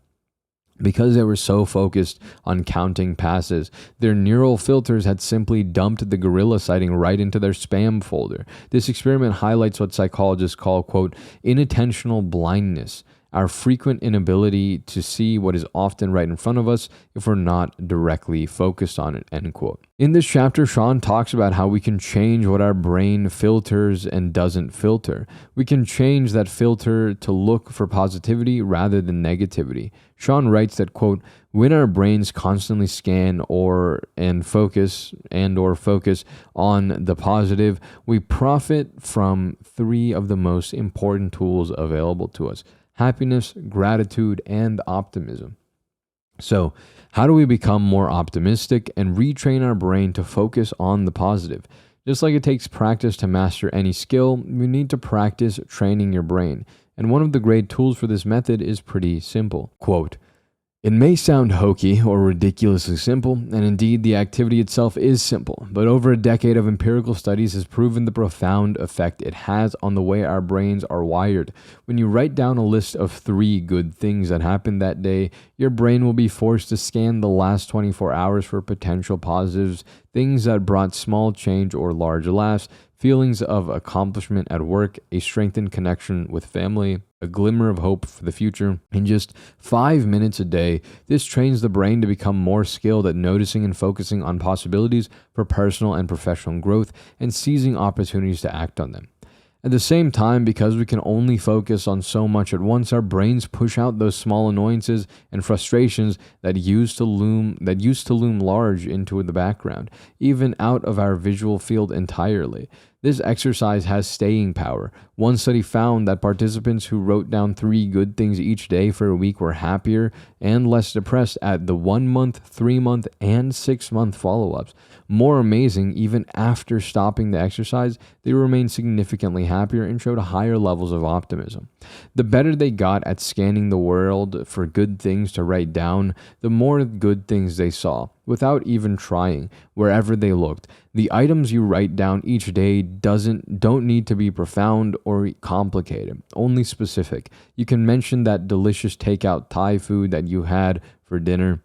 Because they were so focused on counting passes, their neural filters had simply dumped the gorilla sighting right into their spam folder. This experiment highlights what psychologists call, quote, inattentional blindness, our frequent inability to see what is often right in front of us if we're not directly focused on it, end quote. In this chapter, Shawn talks about how we can change what our brain filters and doesn't filter. We can change that filter to look for positivity rather than negativity. Shawn writes that, quote, when our brains constantly scan or focus on the positive, we profit from 3 of the most important tools available to us: happiness, gratitude, and optimism. So, how do we become more optimistic and retrain our brain to focus on the positive? Just like it takes practice to master any skill, you need to practice training your brain. And one of the great tools for this method is pretty simple. Quote, it may sound hokey or ridiculously simple, and indeed the activity itself is simple, but over a decade of empirical studies has proven the profound effect it has on the way our brains are wired. When you write down a list of 3 good things that happened that day, your brain will be forced to scan the last 24 hours for potential positives, things that brought small change or large laughs, feelings of accomplishment at work, a strengthened connection with family, a glimmer of hope for the future. In just 5 minutes a day, this trains the brain to become more skilled at noticing and focusing on possibilities for personal and professional growth and seizing opportunities to act on them. At the same time, because we can only focus on so much at once, our brains push out those small annoyances and frustrations that used to loom large into the background, even out of our visual field entirely. This exercise has staying power. One study found that participants who wrote down 3 good things each day for a week were happier and less depressed at the 1 month, 3 month, and 6 month follow-ups. More amazing, even after stopping the exercise, they remained significantly happier and showed higher levels of optimism. The better they got at scanning the world for good things to write down, the more good things they saw, without even trying, wherever they looked. The items you write down each day don't need to be profound or complicated, only specific. You can mention that delicious takeout Thai food that you had for dinner,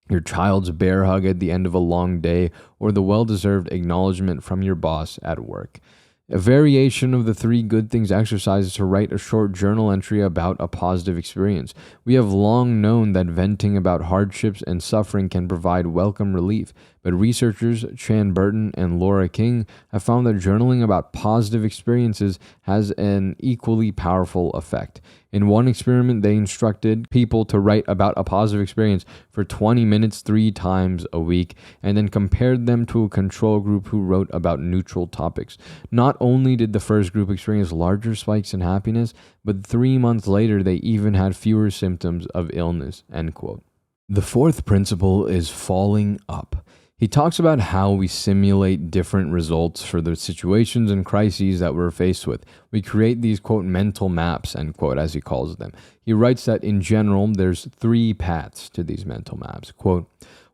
your child's bear hug at the end of a long day, or the well-deserved acknowledgement from your boss at work. A variation of the 3 good things exercise is to write a short journal entry about a positive experience. We have long known that venting about hardships and suffering can provide welcome relief, but researchers Chan Burton and Laura King have found that journaling about positive experiences has an equally powerful effect. In one experiment, they instructed people to write about a positive experience for 20 minutes 3 times a week, and then compared them to a control group who wrote about neutral topics. Not only did the first group experience larger spikes in happiness, but 3 months later, they even had fewer symptoms of illness, end quote. The 4th principle is falling up. He talks about how we simulate different results for the situations and crises that we're faced with. We create these, quote, mental maps, end quote, as he calls them. He writes that in general, there's 3 paths to these mental maps, quote,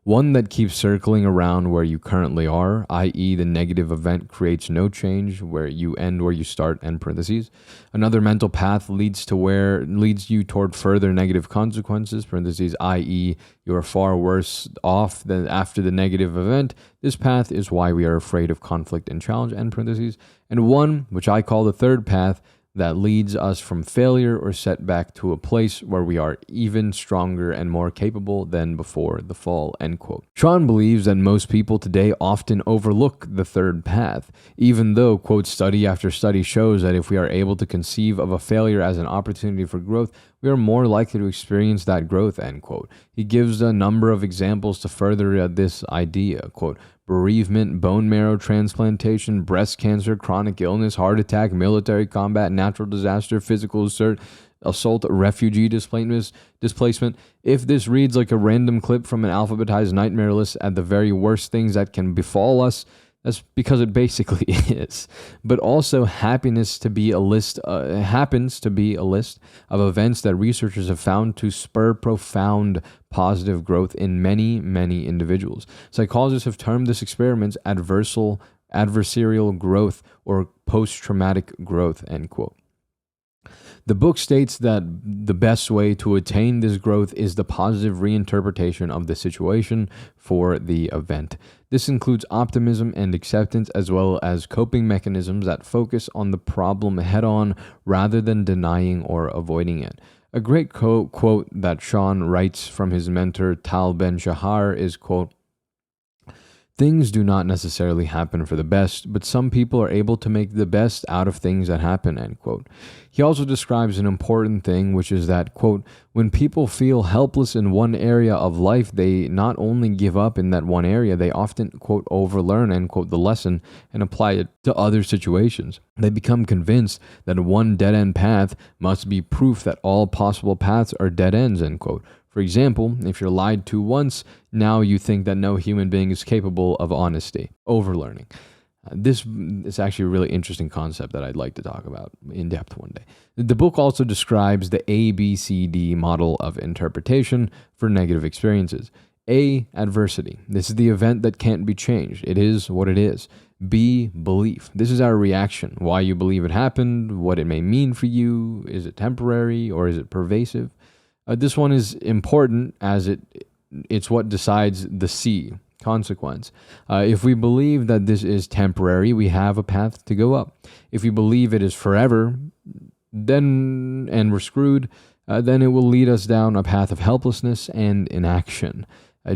one that keeps circling around where you currently are, i.e. the negative event creates no change, where you end where you start, end parentheses. Another mental path leads you toward further negative consequences, parentheses, i.e. you are far worse off than after the negative event. This path is why we are afraid of conflict and challenge, end parentheses. And one, which I call the 3rd path, that leads us from failure or setback to a place where we are even stronger and more capable than before the fall, end quote. Shawn believes that most people today often overlook the 3rd path, even though, quote, study after study shows that if we are able to conceive of a failure as an opportunity for growth, we are more likely to experience that growth, end quote. He gives a number of examples to further this idea, quote, bereavement, bone marrow transplantation, breast cancer, chronic illness, heart attack, military combat, natural disaster, physical assault, refugee displacement. If this reads like a random clip from an alphabetized nightmare list at the very worst things that can befall us, that's because it basically is. But also happens to be a list of events that researchers have found to spur profound positive growth in many, many individuals. Psychologists have termed this experiment adversarial growth or post-traumatic growth, end quote. The book states that the best way to attain this growth is the positive reinterpretation of the situation for the event. This includes optimism and acceptance, as well as coping mechanisms that focus on the problem head-on rather than denying or avoiding it. A great quote that Shawn writes from his mentor Tal Ben-Shahar is, quote, things do not necessarily happen for the best, but some people are able to make the best out of things that happen, end quote. He also describes an important thing, which is that, quote, when people feel helpless in one area of life, they not only give up in that one area, they often, quote, overlearn, end quote, the lesson and apply it to other situations. They become convinced that one dead-end path must be proof that all possible paths are dead ends, end quote. For example, if you're lied to once, now you think that no human being is capable of honesty. Overlearning. This is actually a really interesting concept that I'd like to talk about in depth one day. The book also describes the ABCD model of interpretation for negative experiences. A, adversity. This is the event that can't be changed. It is what it is. B, belief. This is our reaction. Why you believe it happened, what it may mean for you. Is it temporary or is it pervasive? This one is important as it's what decides the C, consequence. If we believe that this is temporary, we have a path to go up. If we believe it is forever, and we're screwed, then it will lead us down a path of helplessness and inaction.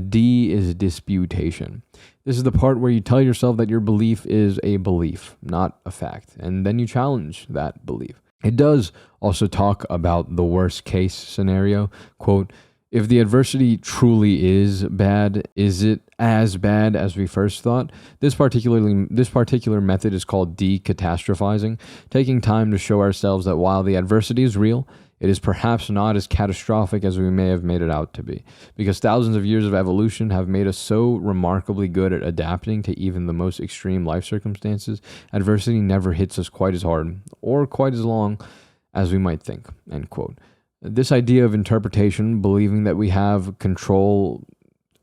D is disputation. This is the part where you tell yourself that your belief is a belief, not a fact, and then you challenge that belief. It does also talk about the worst case scenario. Quote, if the adversity truly is bad, is it as bad as we first thought? This particular method is called decatastrophizing, taking time to show ourselves that while the adversity is real, it is perhaps not as catastrophic as we may have made it out to be, because thousands of years of evolution have made us so remarkably good at adapting to even the most extreme life circumstances. Adversity never hits us quite as hard or quite as long as we might think, end quote. This idea of interpretation, believing that we have control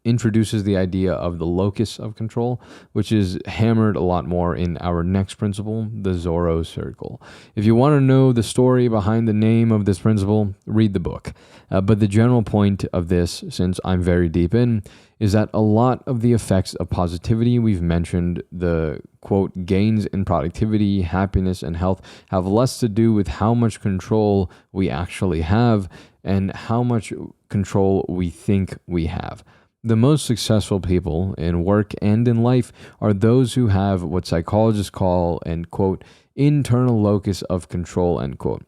introduces the idea of the locus of control, which is hammered a lot more in our next principle, the Zorro circle. If you want to know the story behind the name of this principle, read the book. But the general point of this, since I'm very deep in, is that a lot of the effects of positivity we've mentioned, the quote, gains in productivity, happiness, and health, have less to do with how much control we actually have and how much control we think we have. The most successful people in work and in life are those who have what psychologists call an, quote, internal locus of control, end quote.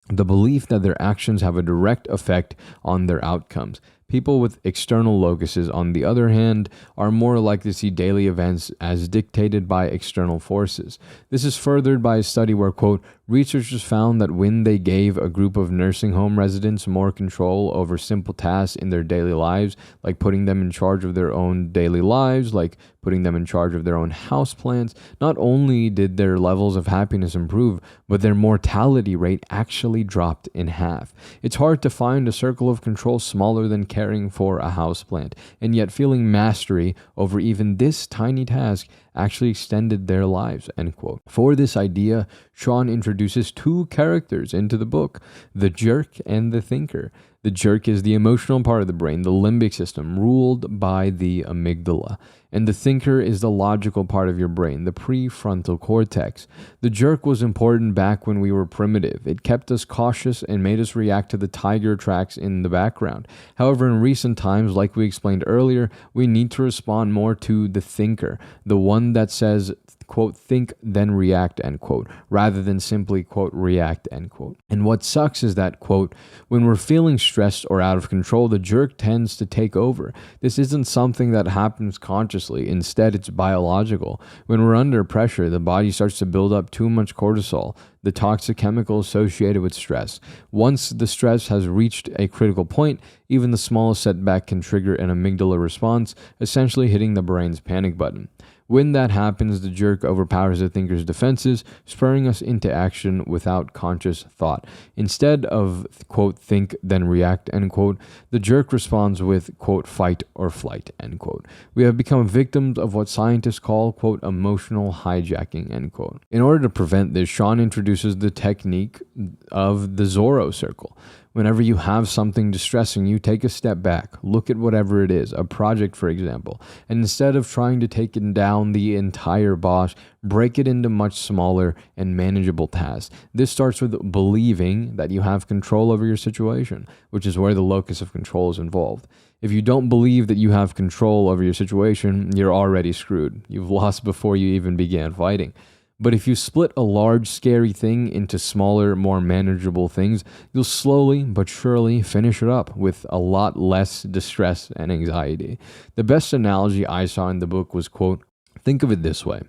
The belief that their actions have a direct effect on their outcomes. People with external locuses, on the other hand, are more likely to see daily events as dictated by external forces. This is furthered by a study where, quote, researchers found that when they gave a group of nursing home residents more control over simple tasks in their daily lives, like putting them in charge of their own daily lives, like putting them in charge of their own house plans, not only did their levels of happiness improve, but their mortality rate actually dropped in half. It's hard to find a circle of control smaller than caring for a houseplant, and yet feeling mastery over even this tiny task actually extended their lives, end quote. For this idea, Shawn introduces two characters into the book, the jerk and the thinker. The jerk is the emotional part of the brain, the limbic system, ruled by the amygdala. And the thinker is the logical part of your brain, the prefrontal cortex. The jerk was important back when we were primitive. It kept us cautious and made us react to the tiger tracks in the background. However, in recent times, like we explained earlier, we need to respond more to the thinker, the one that says, quote, think, then react, end quote, rather than simply, quote, react, end quote. And what sucks is that, quote, when we're feeling stressed or out of control, the jerk tends to take over. This isn't something that happens consciously. Instead, it's biological. When we're under pressure, the body starts to build up too much cortisol, the toxic chemical associated with stress. Once the stress has reached a critical point, even the smallest setback can trigger an amygdala response, essentially hitting the brain's panic button. When that happens, the jerk overpowers the thinker's defenses, spurring us into action without conscious thought. Instead of, quote, think, then react, end quote, the jerk responds with, quote, fight or flight, end quote. We have become victims of what scientists call, quote, emotional hijacking, end quote. In order to prevent this, Shawn introduces the technique of the Zorro circle. Whenever you have something distressing you, take a step back, look at whatever it is, a project for example, and instead of trying to take it down the entire boss, break it into much smaller and manageable tasks. This starts with believing that you have control over your situation, which is where the locus of control is involved. If you don't believe that you have control over your situation, you're already screwed. You've lost before you even began fighting. But if you split a large, scary thing into smaller, more manageable things, you'll slowly but surely finish it up with a lot less distress and anxiety. The best analogy I saw in the book was, quote, think of it this way.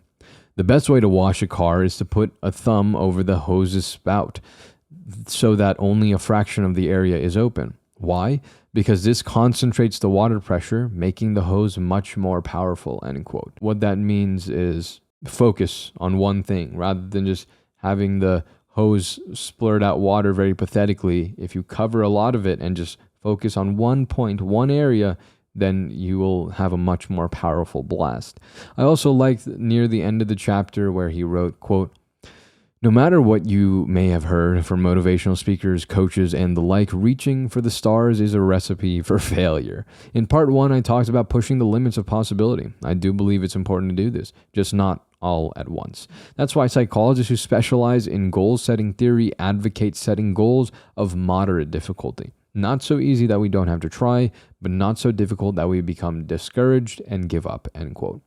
The best way to wash a car is to put a thumb over the hose's spout so that only a fraction of the area is open. Why? Because this concentrates the water pressure, making the hose much more powerful, end quote. What that means is focus on one thing rather than just having the hose splurt out water very pathetically. If you cover a lot of it and just focus on one point, one area, then you will have a much more powerful blast. I also liked near the end of the chapter where he wrote, quote, no matter what you may have heard from motivational speakers, coaches, and the like, reaching for the stars is a recipe for failure. In part 1, I talked about pushing the limits of possibility. I do believe it's important to do this, just not all at once. That's why psychologists who specialize in goal-setting theory advocate setting goals of moderate difficulty. Not so easy that we don't have to try, but not so difficult that we become discouraged and give up, end quote.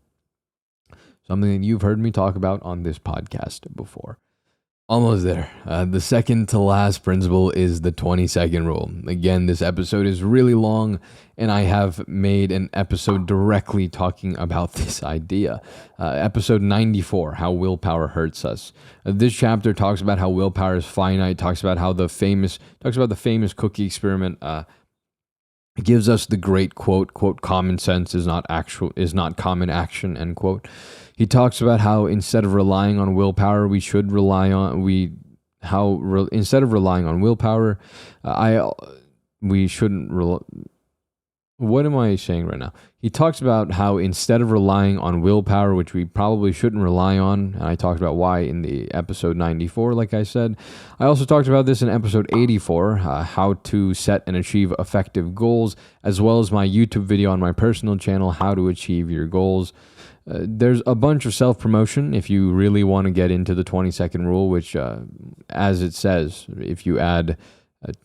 Something that you've heard me talk about on this podcast before. Almost there. The second to last principle is the 20-second rule. Again, this episode is really long, and I have made an episode directly talking about this idea. Episode 94, How Willpower Hurts Us. This chapter talks about how willpower is finite, talks about the famous cookie experiment, gives us the great quote, common sense is not common action, end quote. He talks about how instead of relying on willpower, we shouldn't rely on what am I saying right now? He talks about how instead of relying on willpower, which we probably shouldn't rely on, and I talked about why in the episode 94, like I said. I also talked about this in episode 84, how to set and achieve effective goals, as well as my YouTube video on my personal channel, how to achieve your goals. There's a bunch of self-promotion if you really want to get into the 20-second rule, which, as it says, if you add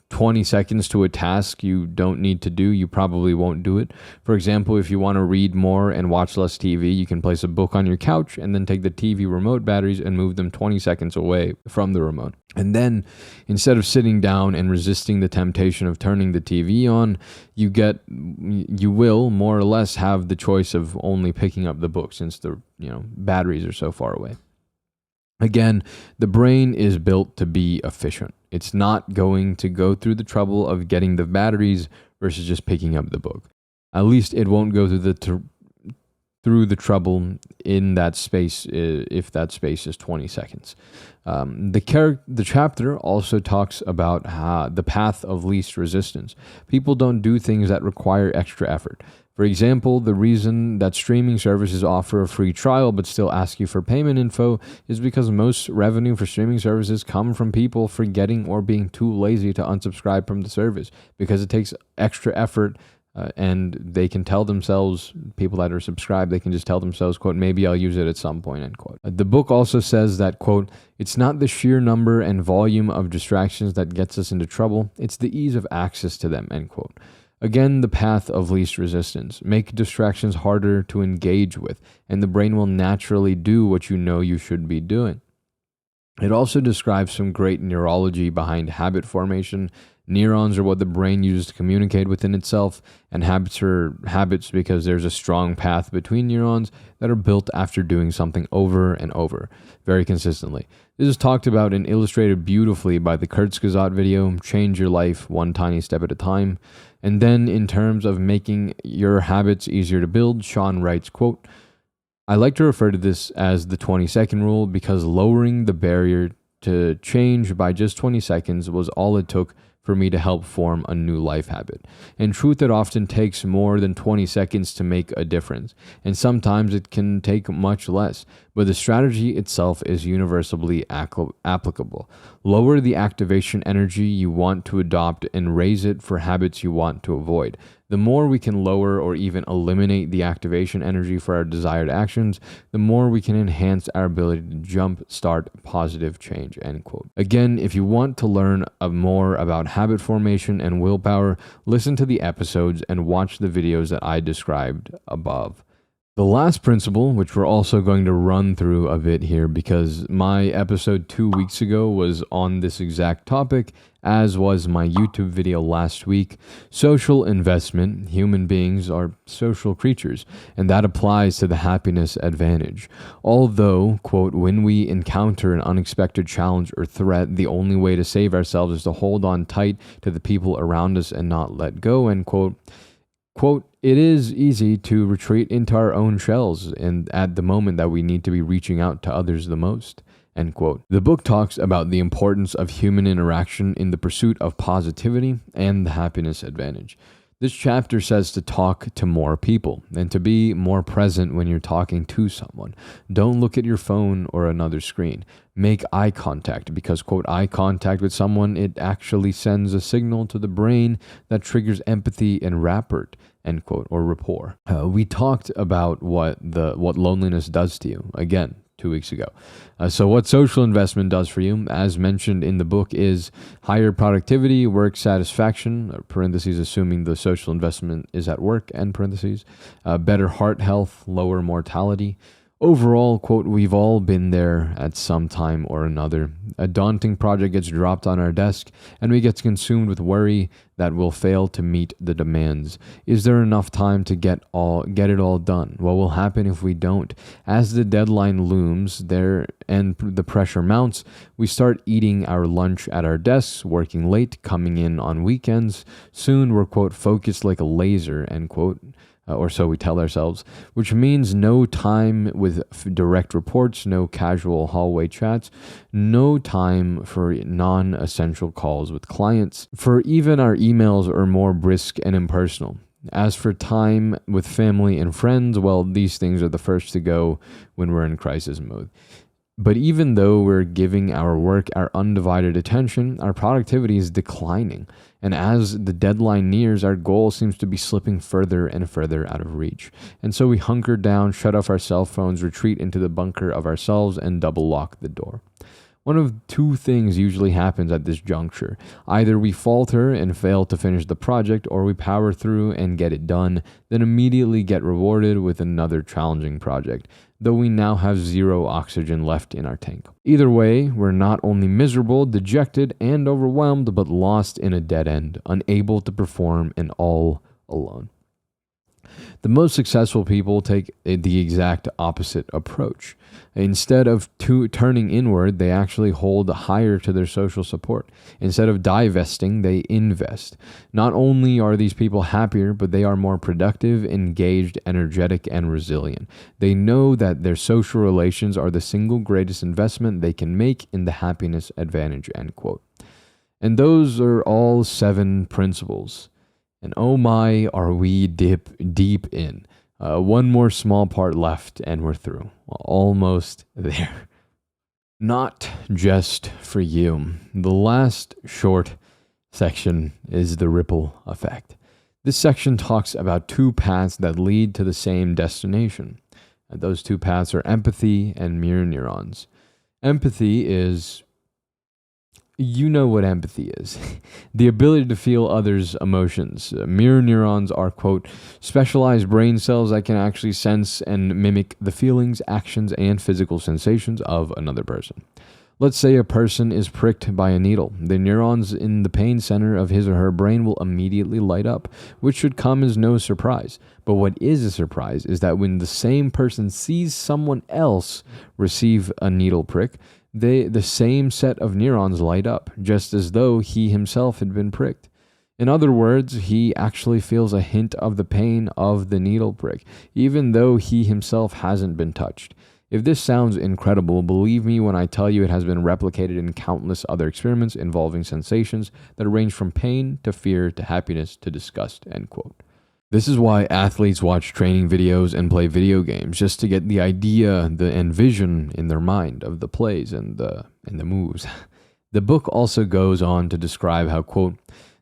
20 seconds to a task you don't need to do, you probably won't do it. For example, if you want to read more and watch less TV, you can place a book on your couch and then take the TV remote batteries and move them 20 seconds away from the remote. And then instead of sitting down and resisting the temptation of turning the TV on, you will more or less have the choice of only picking up the book since the batteries are so far away. Again, the brain is built to be efficient. It's not going to go through the trouble of getting the batteries versus just picking up the book. At least it won't go through the trouble in that space if that space is 20 seconds. The chapter also talks about the path of least resistance. People don't do things that require extra effort. For example, the reason that streaming services offer a free trial but still ask you for payment info is because most revenue for streaming services come from people forgetting or being too lazy to unsubscribe from the service because it takes extra effort. And they can tell themselves, people that are subscribed, they can just tell themselves, quote, maybe I'll use it at some point, end quote. The book also says that, quote, it's not the sheer number and volume of distractions that gets us into trouble, it's the ease of access to them, end quote. Again, the path of least resistance. Make distractions harder to engage with, and the brain will naturally do what you know you should be doing. It also describes some great neurology behind habit formation. Neurons are what the brain uses to communicate within itself, and habits are habits because there's a strong path between neurons that are built after doing something over and over, very consistently. This is talked about and illustrated beautifully by the Kurzgesagt video, Change Your Life One Tiny Step at a Time. And then in terms of making your habits easier to build, Shawn writes, quote, I like to refer to this as the 20-second rule because lowering the barrier to change by just 20 seconds was all it took for me to help form a new life habit. In truth, it often takes more than 20 seconds to make a difference, and sometimes it can take much less, but the strategy itself is universally applicable. Lower the activation energy you want to adopt and raise it for habits you want to avoid. The more we can lower or even eliminate the activation energy for our desired actions, the more we can enhance our ability to jump-start positive change, end quote. Again, if you want to learn more about habit formation and willpower, listen to the episodes and watch the videos that I described above. The last principle, which we're also going to run through a bit here because my episode 2 weeks ago was on this exact topic, as was my YouTube video last week. Social investment. Human beings are social creatures, and that applies to the happiness advantage. Although, quote, when we encounter an unexpected challenge or threat, the only way to save ourselves is to hold on tight to the people around us and not let go, end quote. Quote, it is easy to retreat into our own shells and at the moment that we need to be reaching out to others the most, end quote. The book talks about the importance of human interaction in the pursuit of positivity and the happiness advantage. This chapter says to talk to more people and to be more present when you're talking to someone. Don't look at your phone or another screen. Make eye contact because, quote, eye contact with someone, it actually sends a signal to the brain that triggers empathy and rapport, end quote, or rapport. We talked about what loneliness does to you, again, 2 weeks ago. So what social investment does for you, as mentioned in the book, is higher productivity, work satisfaction, parentheses, assuming the social investment is at work, end parentheses, better heart health, lower mortality. Overall, quote, we've all been there at some time or another. A daunting project gets dropped on our desk, and we get consumed with worry that we'll fail to meet the demands. Is there enough time to get it all done? What will happen if we don't? As the deadline looms there and the pressure mounts, we start eating our lunch at our desks, working late, coming in on weekends. Soon we're, quote, focused like a laser, end quote. Or so we tell ourselves, which means no time with direct reports, no casual hallway chats, no time for non-essential calls with clients, for even our emails are more brisk and impersonal. As for time with family and friends, well, these things are the first to go when we're in crisis mode. But even though we're giving our work our undivided attention, our productivity is declining. And as the deadline nears, our goal seems to be slipping further and further out of reach. And so we hunker down, shut off our cell phones, retreat into the bunker of ourselves, and double lock the door. One of two things usually happens at this juncture. Either we falter and fail to finish the project, or we power through and get it done, then immediately get rewarded with another challenging project, though we now have zero oxygen left in our tank. Either way, we're not only miserable, dejected, and overwhelmed, but lost in a dead end, unable to perform, and all alone. The most successful people take the exact opposite approach. Instead of turning inward, they actually hold higher to their social support. Instead of divesting, they invest. Not only are these people happier, but they are more productive, engaged, energetic, and resilient. They know that their social relations are the single greatest investment they can make in the happiness advantage, end quote. And those are all 7 principles. And oh my, are we deep in. One more small part left and we're through. Almost there. Not just for you. The last short section is the ripple effect. This section talks about 2 paths that lead to the same destination. And those 2 paths are empathy and mirror neurons. Empathy is... You know what empathy is. The ability to feel others' emotions. Mirror neurons are, quote, specialized brain cells that can actually sense and mimic the feelings, actions, and physical sensations of another person. Let's say a person is pricked by a needle. The neurons in the pain center of his or her brain will immediately light up, which should come as no surprise. But what is a surprise is that when the same person sees someone else receive a needle prick, the same set of neurons light up, just as though he himself had been pricked. In other words, he actually feels a hint of the pain of the needle prick, even though he himself hasn't been touched. If this sounds incredible, believe me when I tell you it has been replicated in countless other experiments involving sensations that range from pain to fear to happiness to disgust, end quote. This is why athletes watch training videos and play video games, just to get the idea and vision in their mind of the plays and the moves. The book also goes on to describe how, quote,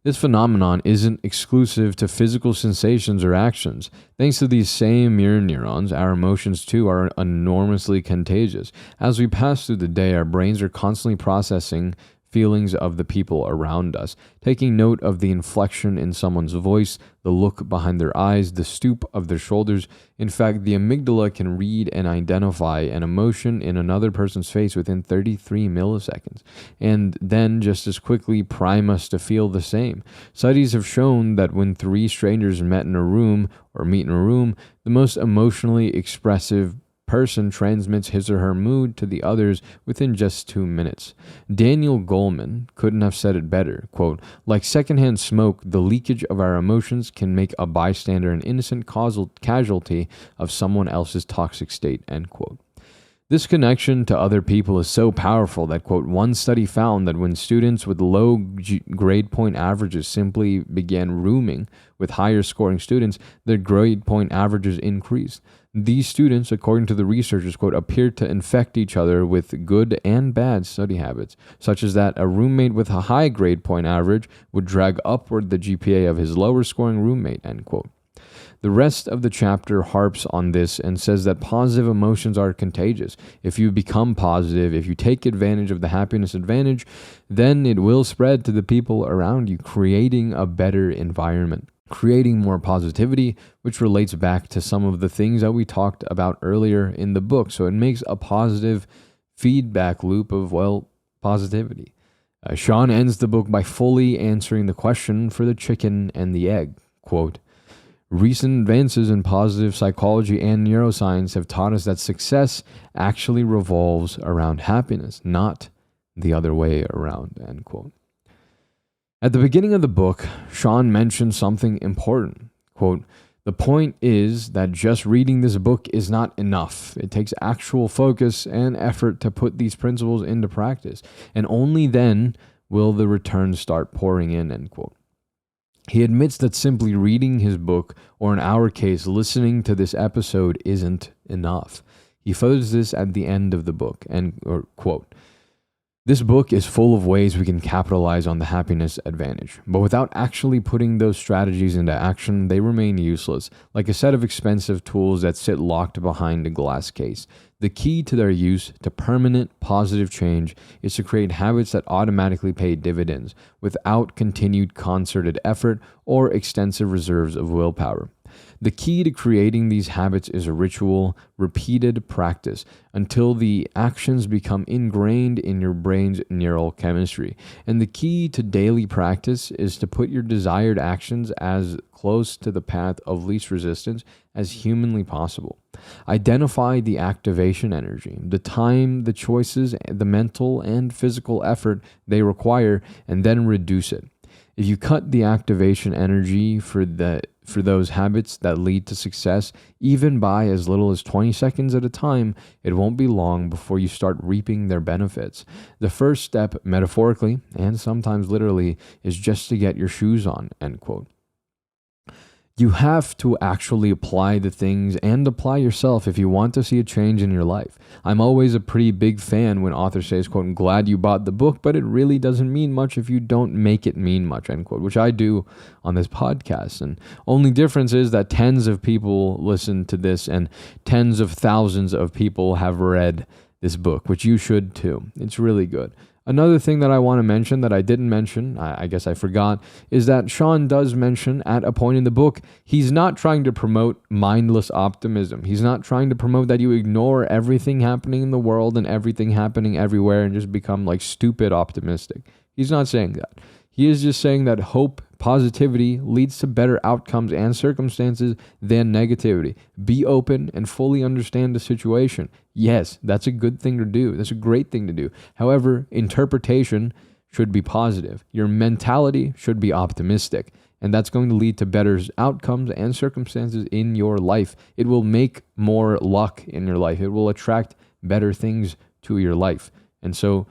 this phenomenon isn't exclusive to physical sensations or actions. Thanks to these same mirror neurons, our emotions too are enormously contagious. As we pass through the day, our brains are constantly processing feelings of the people around us, taking note of the inflection in someone's voice, the look behind their eyes, the stoop of their shoulders. In fact, the amygdala can read and identify an emotion in another person's face within 33 milliseconds, and then just as quickly prime us to feel the same. Studies have shown that when 3 strangers meet in a room, the most emotionally expressive person transmits his or her mood to the others within just 2 minutes. Daniel Goleman couldn't have said it better. Quote, like secondhand smoke, the leakage of our emotions can make a bystander an innocent casualty of someone else's toxic state, end quote. This connection to other people is so powerful that, quote, one study found that when students with low grade point averages simply began rooming with higher scoring students, their grade point averages increased. These students, according to the researchers, quote, appeared to infect each other with good and bad study habits, such as that a roommate with a high grade point average would drag upward the GPA of his lower scoring roommate, end quote. The rest of the chapter harps on this and says that positive emotions are contagious. If you become positive, if you take advantage of the happiness advantage, then it will spread to the people around you, creating a better environment, creating more positivity, which relates back to some of the things that we talked about earlier in the book. So it makes a positive feedback loop of, well, positivity. Shawn ends the book by fully answering the question for the chicken and the egg. Quote, recent advances in positive psychology and neuroscience have taught us that success actually revolves around happiness, not the other way around, end quote. At the beginning of the book, Shawn mentioned something important. Quote, the point is that just reading this book is not enough. It takes actual focus and effort to put these principles into practice, and only then will the returns start pouring in, end quote. He admits that simply reading his book, or in our case, listening to this episode, isn't enough. He furthers this at the end of the book, or quote, "This book is full of ways we can capitalize on the happiness advantage, but without actually putting those strategies into action, they remain useless, like a set of expensive tools that sit locked behind a glass case. The key to their use, to permanent positive change, is to create habits that automatically pay dividends without continued concerted effort or extensive reserves of willpower. The key to creating these habits is a ritual, repeated practice until the actions become ingrained in your brain's neural chemistry. And the key to daily practice is to put your desired actions as close to the path of least resistance as humanly possible. Identify the activation energy, the time, the choices, the mental and physical effort they require, and then reduce it. If you cut the activation energy for those habits that lead to success, even by as little as 20 seconds at a time, it won't be long before you start reaping their benefits. The first step, metaphorically, and sometimes literally, is just to get your shoes on," end quote. You have to actually apply the things and apply yourself if you want to see a change in your life. I'm always a pretty big fan when authors say, quote, "I'm glad you bought the book, but it really doesn't mean much if you don't make it mean much," end quote, which I do on this podcast. And only difference is that tens of people listen to this and tens of thousands of people have read this book, which you should too. It's really good. Another thing that I want to mention that I didn't mention, I guess I forgot, is that Shawn does mention at a point in the book, he's not trying to promote mindless optimism. He's not trying to promote that you ignore everything happening in the world and everything happening everywhere and just become like stupid optimistic. He's not saying that. He is just saying that hope, positivity leads to better outcomes and circumstances than negativity. Be open and fully understand the situation. Yes, that's a good thing to do. That's a great thing to do. However, interpretation should be positive. Your mentality should be optimistic. And that's going to lead to better outcomes and circumstances in your life. It will make more luck in your life. It will attract better things to your life. And so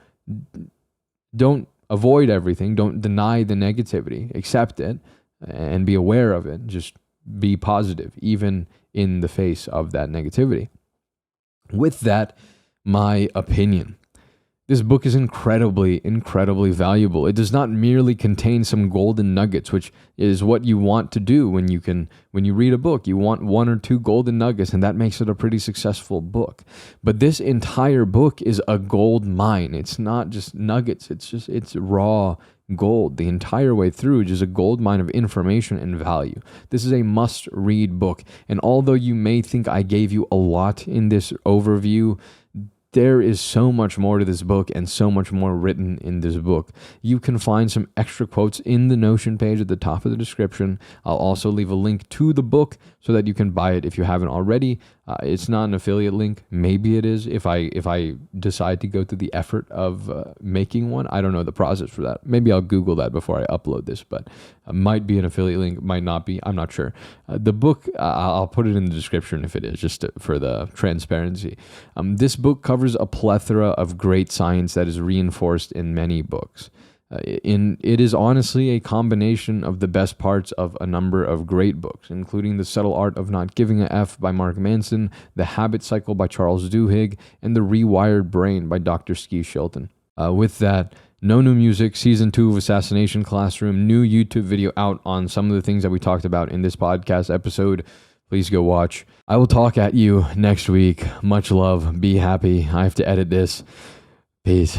don't avoid everything. Don't deny the negativity. Accept it and be aware of it. Just be positive, even in the face of that negativity. With that, my opinion. This book is incredibly, incredibly valuable. It does not merely contain some golden nuggets, which is what you want to do when you read a book. You want one or two golden nuggets, and that makes it a pretty successful book. But this entire book is a gold mine. It's not just nuggets. It's raw gold the entire way through, just a gold mine of information and value. This is a must-read book. And although you may think I gave you a lot in this overview, there is so much more to this book and so much more written in this book. You can find some extra quotes in the Notion page at the top of the description. I'll also leave a link to the book so that you can buy it if you haven't already. It's not an affiliate link. Maybe it is if I decide to go through the effort of making one. I don't know the process for that. Maybe I'll Google that before I upload this, but might be an affiliate link, might not be. I'm not sure. The book, I'll put it in the description if it is, just for the transparency. This book covers a plethora of great science that is reinforced in many books. It is honestly a combination of the best parts of a number of great books, including The Subtle Art of Not Giving a F by Mark Manson, The Habit Cycle by Charles Duhigg, and The Rewired Brain by Dr. Ski Shilton. With that, no new music, Season 2 of Assassination Classroom, new YouTube video out on some of the things that we talked about in this podcast episode. Please go watch. I will talk at you next week. Much love. Be happy. I have to edit this. Peace.